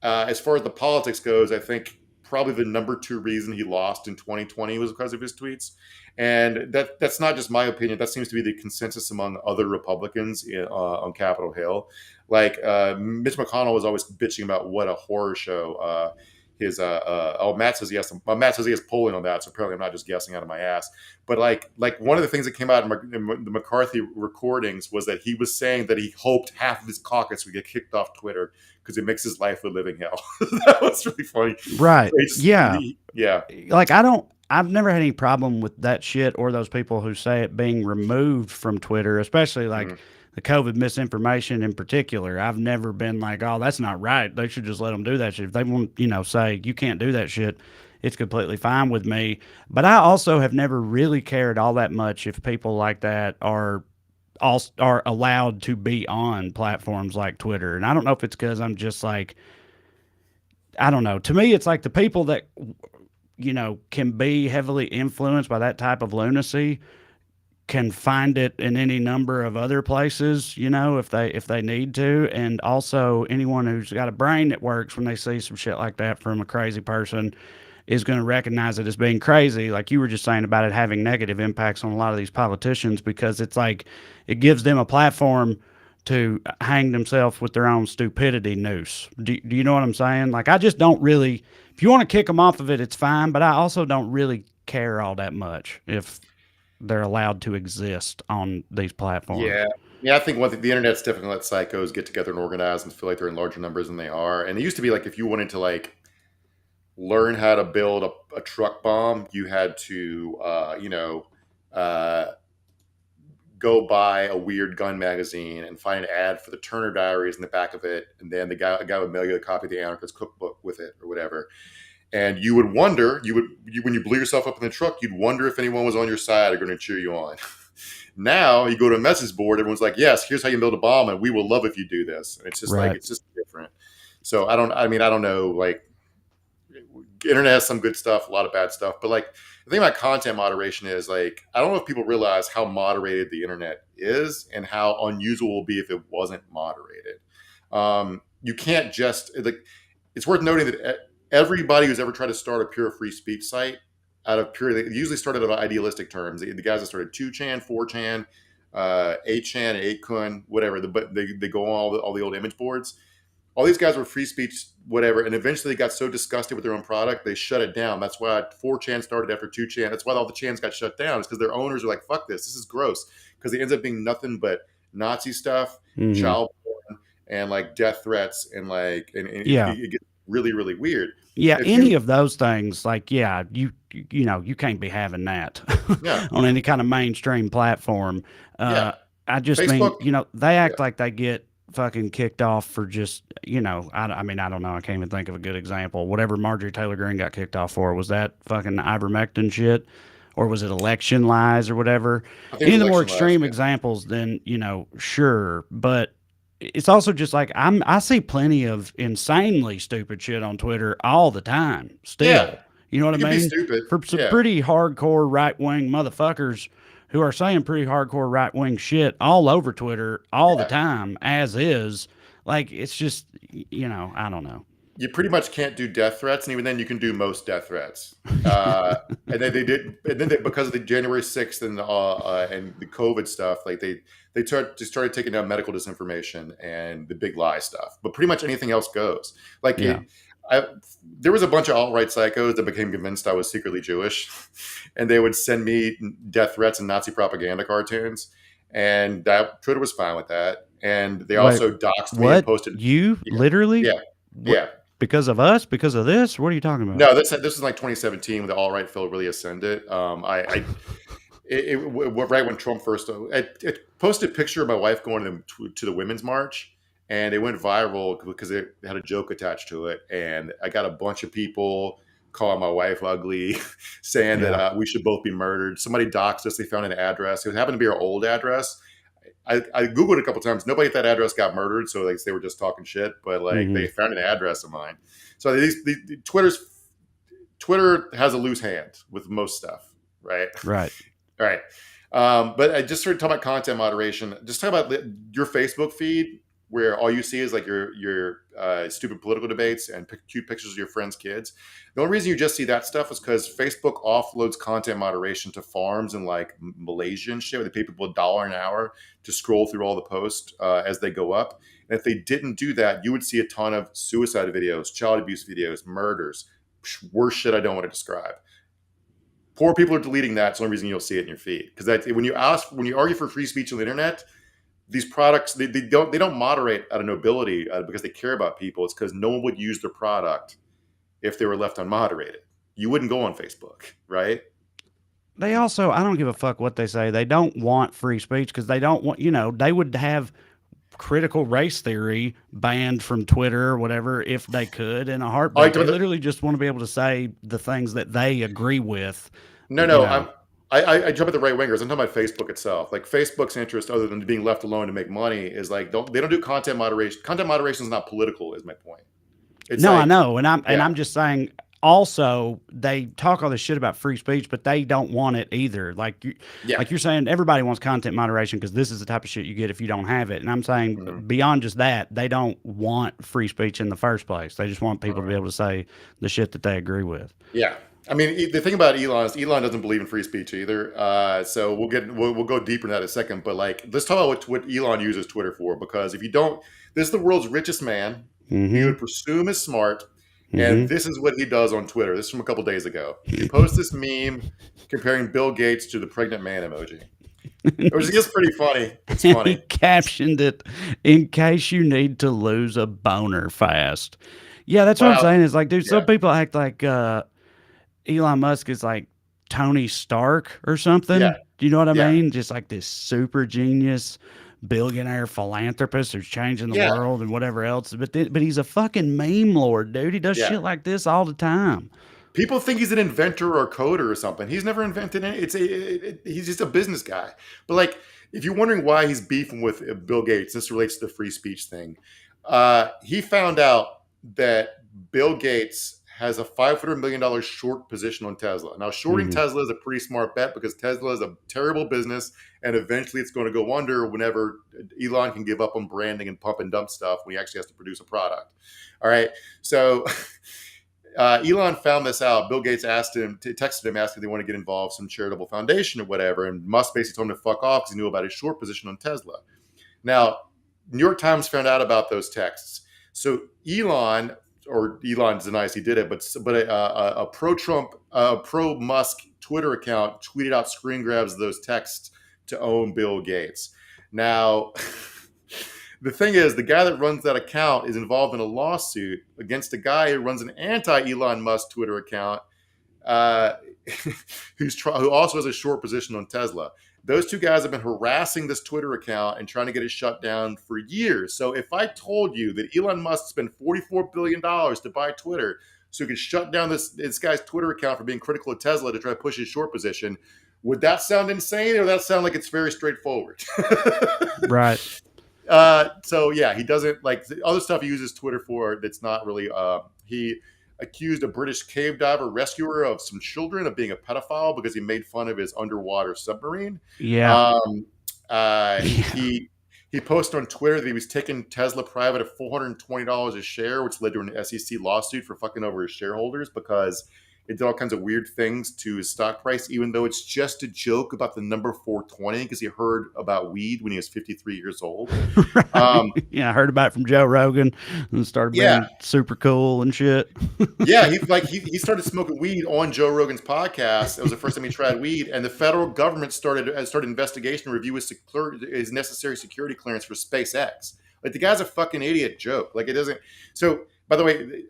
As far as the politics goes, I think probably the number 2 reason he lost in 2020 was because of his tweets. And that's not just my opinion. That seems to be the consensus among other Republicans on Capitol Hill. Like Mitch McConnell was always bitching about what a horror show Matt says he has polling on that, so apparently I'm not just guessing out of my ass. But like one of the things that came out in the McCarthy recordings was that he was saying that he hoped half of his caucus would get kicked off Twitter because it makes his life a living hell. That was really funny. Right. Yeah. Like I've never had any problem with that shit or those people who say it being removed from Twitter, especially like the COVID misinformation in particular. I've never been like, oh, that's not right. They should just let them do that shit. If they want, say you can't do that shit, it's completely fine with me. But I also have never really cared all that much if people like that are allowed to be on platforms like Twitter. And I don't know if it's because I'm just like, I don't know. To me, it's like the people that, can be heavily influenced by that type of lunacy can find it in any number of other places, if they need to. And also anyone who's got a brain that works when they see some shit like that from a crazy person is going to recognize it as being crazy, like you were just saying about it having negative impacts on a lot of these politicians, because it's like it gives them a platform to hang themselves with their own stupidity noose. Do you know what I'm saying? Like, I just don't really, if you want to kick them off of it, it's fine, but I also don't really care all that much if they're allowed to exist on these platforms. Yeah, I think one thing, the internet's definitely let psychos get together and organize and feel like they're in larger numbers than they are. And it used to be like if you wanted to like learn how to build a truck bomb, you had to, go buy a weird gun magazine and find an ad for the Turner Diaries in the back of it, and then a guy would mail you a copy of the Anarchist Cookbook with it or whatever. And you would wonder, when you blew yourself up in the truck, you'd wonder if anyone was on your side or going to cheer you on. Now you go to a message board, everyone's like, yes, here's how you build a bomb, and we will love if you do this. And it's just like, it's just different. So I don't know, like, internet has some good stuff, a lot of bad stuff, but like the thing about content moderation is like, I don't know if people realize how moderated the internet is and how unusual it would be if it wasn't moderated. You can't just like, it's worth noting that everybody who's ever tried to start a pure free speech site out of pure, they usually started out of idealistic terms. The guys that started 2chan, 4chan, 8chan, 8kun, whatever, but they go on all the old image boards. All these guys were free speech, whatever, and eventually they got so disgusted with their own product, they shut it down. That's why 4chan started after 2chan. That's why all the chans got shut down. It's because their owners are like, fuck this is gross. Because it ends up being nothing but Nazi stuff, child porn, and like death threats, and like, it gets really, really weird. Yeah, any of those things, like, you can't be having that on any kind of mainstream platform. I just Facebook, mean, they act like they get fucking kicked off for just, I mean, I don't know. I can't even think of a good example. Whatever Marjorie Taylor Greene got kicked off for, was that fucking ivermectin shit? Or was it election lies or whatever? Any of the more extreme examples, then, sure. But it's also just like, I see plenty of insanely stupid shit on Twitter all the time still. Yeah. You know what I mean? Be stupid. For some pretty hardcore right-wing motherfuckers who are saying pretty hardcore right-wing shit all over Twitter all the time, as is. Like, it's just, I don't know. You pretty much can't do death threats, and even then you can do most death threats. And then because of the January 6th and the COVID stuff, like they started taking down medical disinformation and the big lie stuff. But pretty much anything else goes. Like, there was a bunch of alt-right psychos that became convinced I was secretly Jewish, and they would send me death threats and Nazi propaganda cartoons, and Twitter was fine with that. And they also doxed me and posted. You literally? Yeah. Because of us? Because of this? What are you talking about? No, this is like 2017 when the alt-right field really ascended. Right when Trump first, I posted a picture of my wife going to the Women's March. And it went viral because it had a joke attached to it. And I got a bunch of people calling my wife ugly, saying that we should both be murdered. Somebody doxed us. They found an address. It happened to be our old address. I Googled it a couple times. Nobody at that address got murdered. So like, they were just talking shit. But like they found an address of mine. So Twitter has a loose hand with most stuff. Right. Right. All right. But I just started talking about content moderation. Just talk about your Facebook feed, where all you see is like your stupid political debates and cute pictures of your friends' kids. The only reason you just see that stuff is because Facebook offloads content moderation to farms in like Malaysia and shit, where they pay people $1 an hour to scroll through all the posts as they go up. And if they didn't do that, you would see a ton of suicide videos, child abuse videos, murders, worse shit I don't want to describe. Poor people are deleting that. It's the only reason you'll see it in your feed. Because when you argue for free speech on the internet, these products, they don't moderate out of nobility because they care about people. It's because no one would use their product if they were left unmoderated. You wouldn't go on Facebook, right? They also, I don't give a fuck what they say. They don't want free speech because they don't want, they would have critical race theory banned from Twitter or whatever if they could in a heartbeat. They literally just want to be able to say the things that they agree with. I jump at the right wingers. I'm talking about Facebook itself. Like, Facebook's interest, other than being left alone to make money, is like they don't do content moderation. Content moderation is not political, is my point. I know, and I'm just saying also they talk all this shit about free speech, but they don't want it either. Like you're saying, everybody wants content moderation because this is the type of shit you get if you don't have it. And I'm saying beyond just that, they don't want free speech in the first place. They just want people to be able to say the shit that they agree with. Yeah. I mean, the thing about Elon is Elon doesn't believe in free speech either. So we'll go deeper into that in a second. But like, let's talk about what Elon uses Twitter for. Because if you don't, this is the world's richest man. You would presume is smart. And this is what he does on Twitter. This is from a couple days ago. He posts this meme comparing Bill Gates to the pregnant man emoji. It was just pretty funny. It's funny. He captioned it, "In case you need to lose a boner fast." Yeah, that's what I'm saying. Is like, dude, some people act like Elon Musk is like Tony Stark or something. Yeah. Do you know what I mean? Just like this super genius billionaire philanthropist who's changing the world and whatever else. But he's a fucking meme lord, dude. He does shit like this all the time. People think he's an inventor or a coder or something. He's never invented it. He's just a business guy. But like, if you're wondering why he's beefing with Bill Gates, this relates to the free speech thing. He found out that Bill Gates has a $500 million short position on Tesla. Now, shorting Tesla is a pretty smart bet because Tesla is a terrible business, and eventually it's going to go under whenever Elon can give up on branding and pump and dump stuff when he actually has to produce a product. All right. So Elon found this out. Bill Gates texted him, asking if they want to get involved in some charitable foundation or whatever. And Musk basically told him to fuck off because he knew about his short position on Tesla. Now, New York Times found out about those texts. So Elon denies he did it, but a pro-Trump, pro-Musk Twitter account tweeted out screen grabs of those texts to own Bill Gates. Now, the thing is, the guy that runs that account is involved in a lawsuit against a guy who runs an anti-Elon Musk Twitter account, who also has a short position on Tesla. Those two guys have been harassing this Twitter account and trying to get it shut down for years. So if I told you that Elon Musk spent $44 billion to buy Twitter so he could shut down this guy's Twitter account for being critical of Tesla to try to push his short position, would that sound insane or would that sound like it's very straightforward? Right. So yeah, he doesn't like the other stuff he uses Twitter for. That's not really, he accused a British cave diver rescuer of some children of being a pedophile because he made fun of his underwater submarine. Yeah. He posted on Twitter that he was taking Tesla private at $420 a share, which led to an SEC lawsuit for fucking over his shareholders because it did all kinds of weird things to his stock price, even though it's just a joke about the number 420 because he heard about weed when he was 53 years old. Right. Yeah, I heard about it from Joe Rogan and started being super cool and shit. Yeah, he started smoking weed on Joe Rogan's podcast. It was the first time he tried weed, and the federal government started investigation to review his necessary security clearance for SpaceX. Like, the guy's a fucking idiot joke. Like, it doesn't. So, by the way,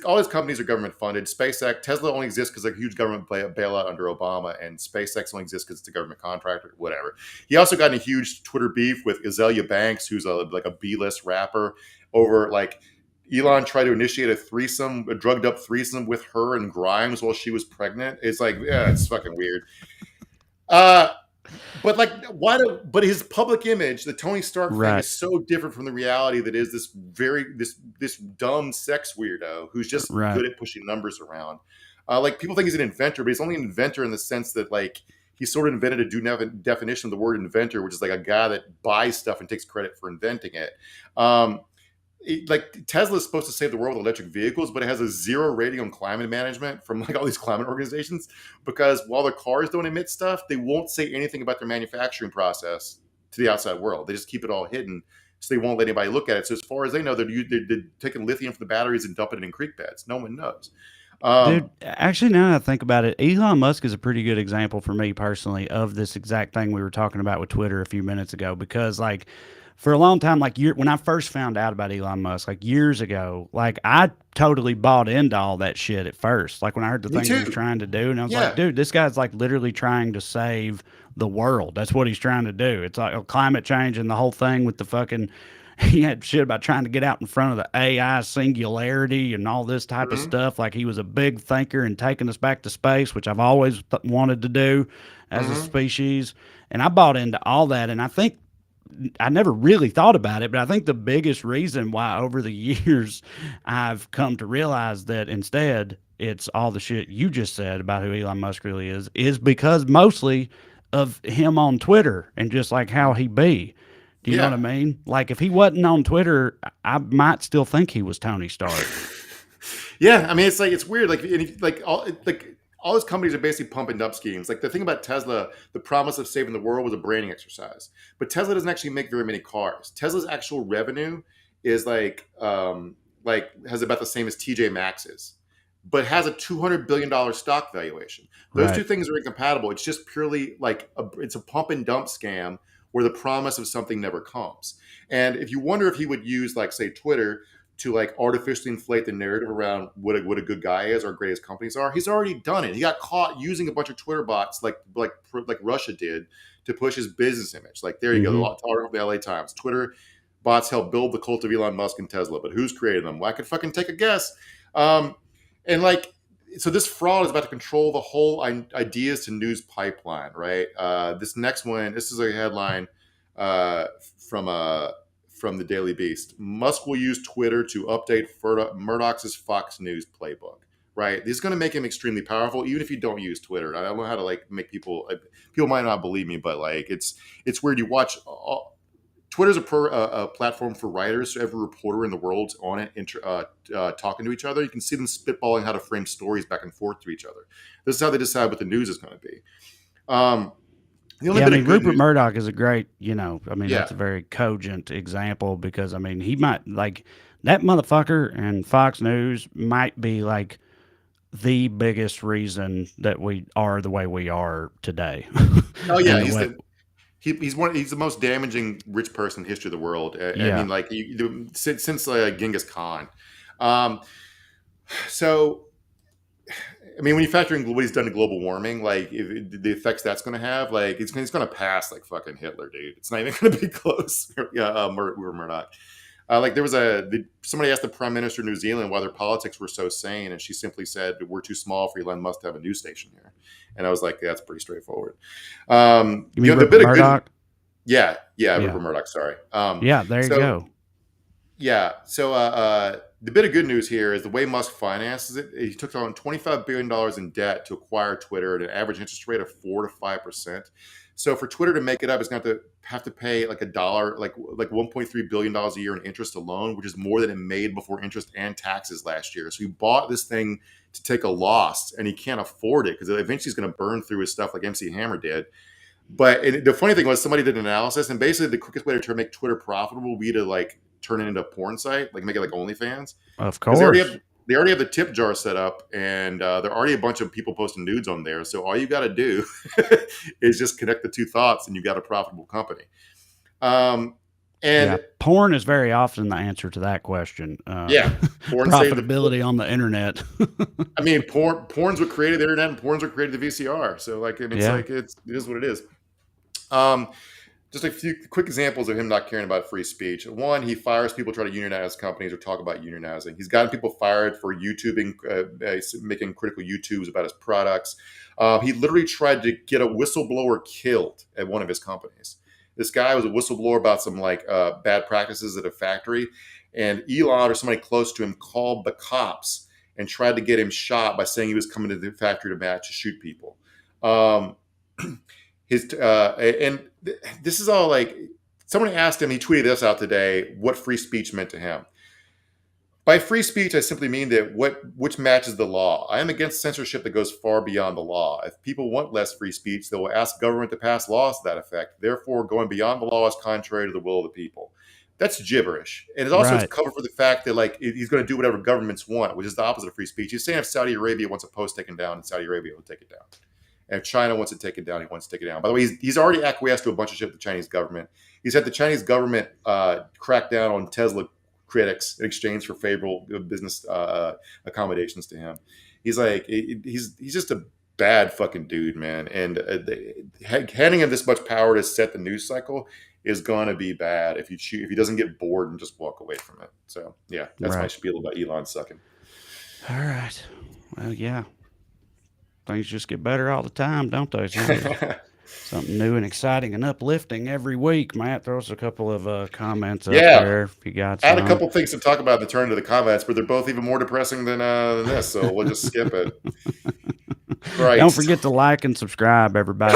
all his companies are government funded. SpaceX, Tesla only exists because of a huge government bailout under Obama, and SpaceX only exists because it's a government contractor, whatever. He also got in a huge Twitter beef with Azalea Banks, who's a B-list rapper, over like Elon tried to initiate a drugged up threesome with her and Grimes while she was pregnant. It's like, yeah, it's fucking weird. But like, but his public image, the Tony Stark thing, is so different from the reality that is this dumb sex weirdo who's just good at pushing numbers around. Like, people think he's an inventor, but he's only an inventor in the sense that like he sort of invented a definition of the word inventor, which is like a guy that buys stuff and takes credit for inventing it. Like, Tesla is supposed to save the world with electric vehicles, but it has a 0 rating on climate management from like all these climate organizations because while their cars don't emit stuff, they won't say anything about their manufacturing process to the outside world. They just keep it all hidden, so they won't let anybody look at it. So as far as they know, they're taking lithium from the batteries and dumping it in creek beds. No one knows. Dude, actually, now that I think about it, Elon Musk is a pretty good example for me personally of this exact thing we were talking about with Twitter a few minutes ago, because like, for a long time, like when I first found out about Elon Musk, like years ago, like I totally bought into all that shit at first. Like when I heard the things he was trying to do, and I was like, dude, this guy's like literally trying to save the world. That's what he's trying to do. It's like climate change and the whole thing with the fucking, he had shit about trying to get out in front of the AI singularity and all this type of stuff. Like he was a big thinker and taking us back to space, which I've always wanted to do as a species. And I bought into all that. And I think I never really thought about it, but I think the biggest reason why over the years I've come to realize that instead it's all the shit you just said about who Elon Musk really is because mostly of him on Twitter and just like how he be. Do you know what I mean? Like if he wasn't on Twitter, I might still think he was Tony Stark. Yeah, I mean, it's like it's weird. Like all these companies are basically pumping up schemes. Like the thing about Tesla, the promise of saving the world was a branding exercise. But Tesla doesn't actually make very many cars. Tesla's actual revenue is has about the same as TJ Maxx's, but has a $200 billion stock valuation. Those two things are incompatible. It's just purely it's a pump and dump scam where the promise of something never comes. And if you wonder if he would use, like, say, Twitter to artificially inflate the narrative around what a good guy is or greatest companies are, he's already done it. He got caught using a bunch of Twitter bots like Russia did to push his business image. Like, there you go, the article of the LA Times. Twitter bots help build the cult of Elon Musk and Tesla, but who's created them? Well, I could fucking take a guess. So this fraud is about to control the whole ideas to news pipeline, right? This next one, this is a headline from the Daily Beast. Musk will use Twitter to update Murdoch's Fox News playbook, right? This is going to make him extremely powerful, even if you don't use Twitter. I don't know how to make people might not believe me, but it's weird. You watch. Twitter's a platform for writers, so every reporter in the world's on it, talking to each other. You can see them spitballing how to frame stories back and forth to each other. This is how they decide what the news is going to be. Rupert Murdoch is a great, that's a very cogent example because, he might, that motherfucker and Fox News might be, the biggest reason that we are the way we are today. Oh, yeah, he's the most damaging rich person in history of the world. Since Genghis Khan. When you factor in what he's done to global warming, the effects that's going to have, it's going to pass fucking Hitler, dude. It's not even going to be close. Murdoch. Somebody asked the Prime Minister of New Zealand why their politics were so sane, and she simply said, "We're too small for Elon Musk to have a news station here." And I was like, "That's pretty straightforward." You mean Rupert Murdoch? Rupert Murdoch. Sorry. There you go. Yeah. So the bit of good news here is the way Musk finances it. He took on $25 billion in debt to acquire Twitter at an average interest rate of 4 to 5%. So for Twitter to make it up, it's going to have to pay $1.3 billion a year in interest alone, which is more than it made before interest and taxes last year. So he bought this thing to take a loss, and he can't afford it because eventually he's going to burn through his stuff like MC Hammer did. But the funny thing was, somebody did an analysis, and basically the quickest way to make Twitter profitable would be to turn it into a porn site, make it like OnlyFans. Of course. They already have the tip jar set up, and there are already a bunch of people posting nudes on there. So all you got to do is just connect the two thoughts, and you got a profitable company. Porn is very often the answer to that question. Profitability on the internet. Porn's what created the internet, and porn's what created the VCR. So it is what it is. Just a few quick examples of him not caring about free speech. One, he fires people who try to unionize companies or talk about unionizing. He's gotten people fired for YouTubing, making critical YouTubes about his products. He literally tried to get a whistleblower killed at one of his companies. This guy was a whistleblower about some bad practices at a factory, and Elon or somebody close to him called the cops and tried to get him shot by saying he was coming to the factory to shoot people. This is all someone asked him, he tweeted this out today, what free speech meant to him. By free speech, I simply mean that which matches the law. I am against censorship that goes far beyond the law. If people want less free speech, they will ask government to pass laws to that effect. Therefore, going beyond the law is contrary to the will of the people. That's gibberish. And it also is covered for the fact that he's going to do whatever governments want, which is the opposite of free speech. He's saying if Saudi Arabia wants a post taken down, Saudi Arabia will take it down. And if China wants to take it down, he wants to take it down. By the way, he's already acquiesced to a bunch of shit with the Chinese government. He's had the Chinese government crack down on Tesla critics in exchange for favorable business accommodations to him. He's he's just a bad fucking dude, man. And handing him this much power to set the news cycle is going to be bad if he doesn't get bored and just walk away from it. So yeah, that's my spiel about Elon sucking. All right. Well, yeah. Things just get better all the time, don't they? Something new and exciting and uplifting every week. Matt, throw us a couple of comments up Yeah. there if you got I had some. a couple things to talk about in the turn to the comments, but they're both even more depressing than this, so we'll just skip it. Right. Don't forget to like and subscribe, everybody.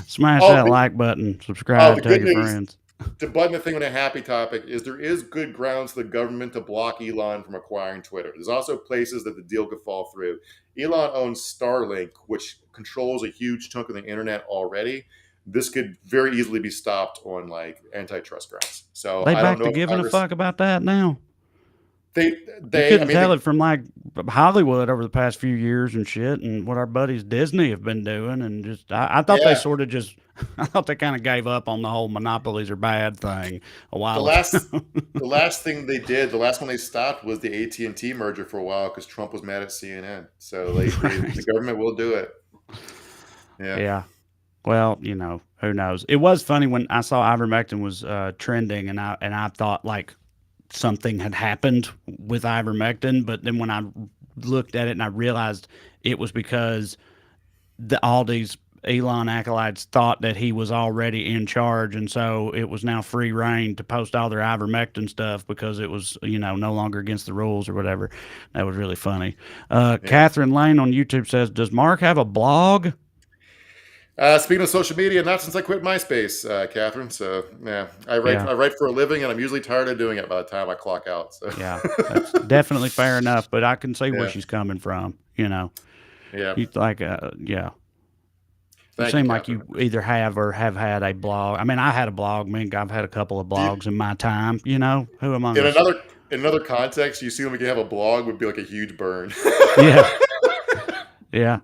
Smash that like button, subscribe, tell your friends. To button the thing on a happy topic is there is good grounds for the government to block Elon from acquiring Twitter. There's also places that the deal could fall through. Elon owns Starlink, which controls a huge chunk of the internet already. This could very easily be stopped on like antitrust grounds. So They I back don't know to giving a fuck about that now. They you couldn't tell it from like Hollywood over the past few years and shit, and what our buddies Disney have been doing, and just I thought they sort of just I thought they kind of gave up on the whole monopolies are bad thing a while ago. The last thing they did, the last one they stopped was the AT&T merger for a while because Trump was mad at CNN. So the government will do it. Yeah. Well, you know, who knows? It was funny when I saw ivermectin was trending, and I thought like something had happened with ivermectin, but then when I looked at it and I realized it was because all these Elon acolytes thought that he was already in charge, and so it was now free reign to post all their ivermectin stuff because it was, you know, no longer against the rules or whatever. That was really funny. Catherine Lane on YouTube says, does Mark have a blog? Speaking of social media, not since I quit MySpace, Catherine. So yeah, I write for a living, and I'm usually tired of doing it by the time I clock out. So yeah, that's definitely fair enough. But I can see where she's coming from. You know, you like You seem like you either have or have had a blog. I mean, I had a blog. I mean, I've had a couple of blogs in my time. You know, who among us? In another context, you see when we can have a blog would be like a huge burn. Yeah.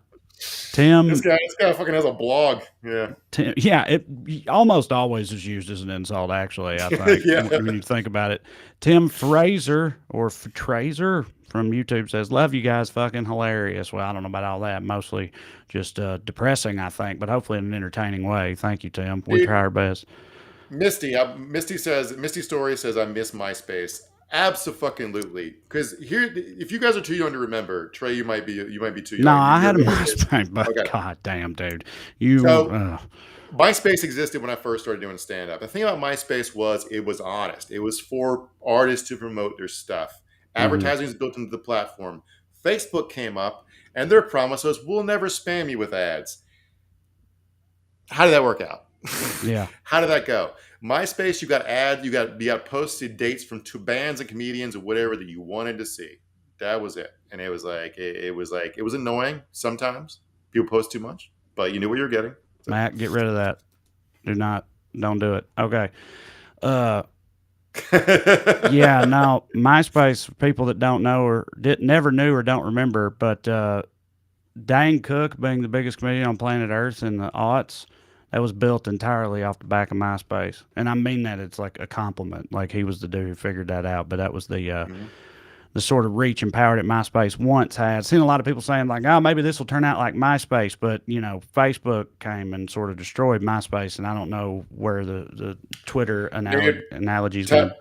Tim, this guy fucking has a blog. Yeah. Tim, it almost always is used as an insult. Actually, I think when you think about it. Tim Fraser Fraser from YouTube says, "Love you guys, fucking hilarious." Well, I don't know about all that. Mostly just depressing, I think, but hopefully in an entertaining way. Thank you, Tim. We try our best. Misty Story says, "I miss MySpace." Abso-fucking-lutely. Because here, if you guys are too young to remember, Trey, you might be too young. No, I had a MySpace, but god damn, dude, MySpace existed when I first started doing stand-up. The thing about MySpace was it was honest. It was for artists to promote their stuff. Advertising is built into the platform. Facebook came up, and their promise was, "We'll never spam you with ads." How did that work out? Yeah. How did that go? MySpace, you got ads, you got posted dates from two bands and comedians or whatever that you wanted to see. That was it. And it was annoying sometimes. People post too much, but you knew what you were getting. So. Matt, get rid of that. Don't do it. Okay. Yeah, no, MySpace, for people that don't know or never knew or don't remember, but Dane Cook being the biggest comedian on planet Earth in the aughts, that was built entirely off the back of MySpace. And I mean that it's like a compliment. Like he was the dude who figured that out. But that was the sort of reach and power that MySpace once had. I've seen a lot of people saying like, oh, maybe this will turn out like MySpace. But, you know, Facebook came and sort of destroyed MySpace. And I don't know where the Twitter analogies went.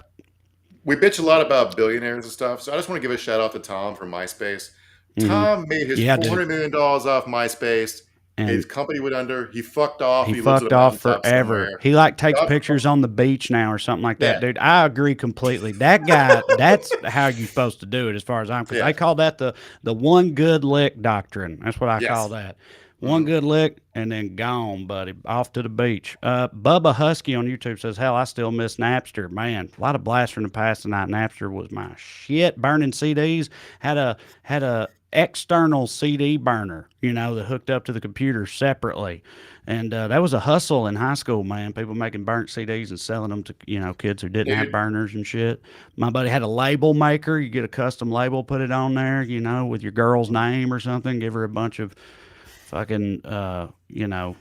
We bitch a lot about billionaires and stuff. So I just want to give a shout out to Tom from MySpace. Tom made his $400 million off MySpace. And his company went under. He fucked off. He fucked off forever. He like takes pictures on the beach now or something like that, dude. I agree completely. That guy, that's how you're supposed to do it, as far as I'm concerned. They call that the one good lick doctrine. That's what I call that. One good lick and then gone, buddy. Off to the beach. Bubba Husky on YouTube says, "Hell, I still miss Napster. Man, a lot of blasts from the past tonight. Napster was my shit. Burning CDs. Had a external CD burner, you know, that hooked up to the computer separately. And that was a hustle in high school, man. People making burnt CDs and selling them to, you know, kids who didn't have burners and shit. My buddy had a label maker. You get a custom label, put it on there, you know, with your girl's name or something. Give her a bunch of fucking, you know,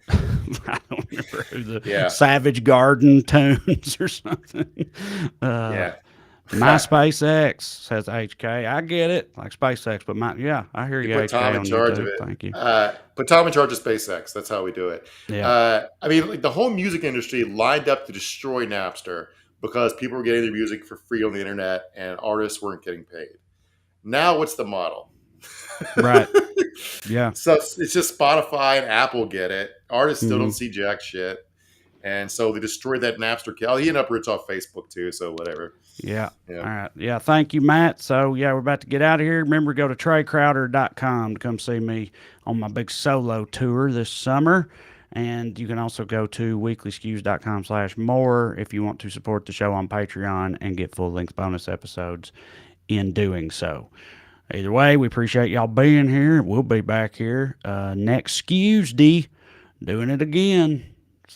I don't remember who the Savage Garden tunes or something. MySpace X, says HK. I get it, like SpaceX, but I hear you. Put Tom in charge of it. Thank you. Put Tom in charge of SpaceX. That's how we do it. Yeah. I mean, like the whole music industry lined up to destroy Napster because people were getting their music for free on the internet and artists weren't getting paid. Now, what's the model? Right. Yeah. So it's just Spotify and Apple get it. Artists still don't Mhm. see jack shit. And so they destroyed that Napster kid. Oh, he ended up rich off Facebook too, so whatever. Yeah. Yeah. All right. Yeah. Thank you, Matt. So, yeah, we're about to get out of here. Remember, go to TreyCrowder.com to come see me on my big solo tour this summer. And you can also go to weeklyskews.com/more if you want to support the show on Patreon and get full-length bonus episodes in doing so. Either way, we appreciate y'all being here. We'll be back here next Skews doing it again.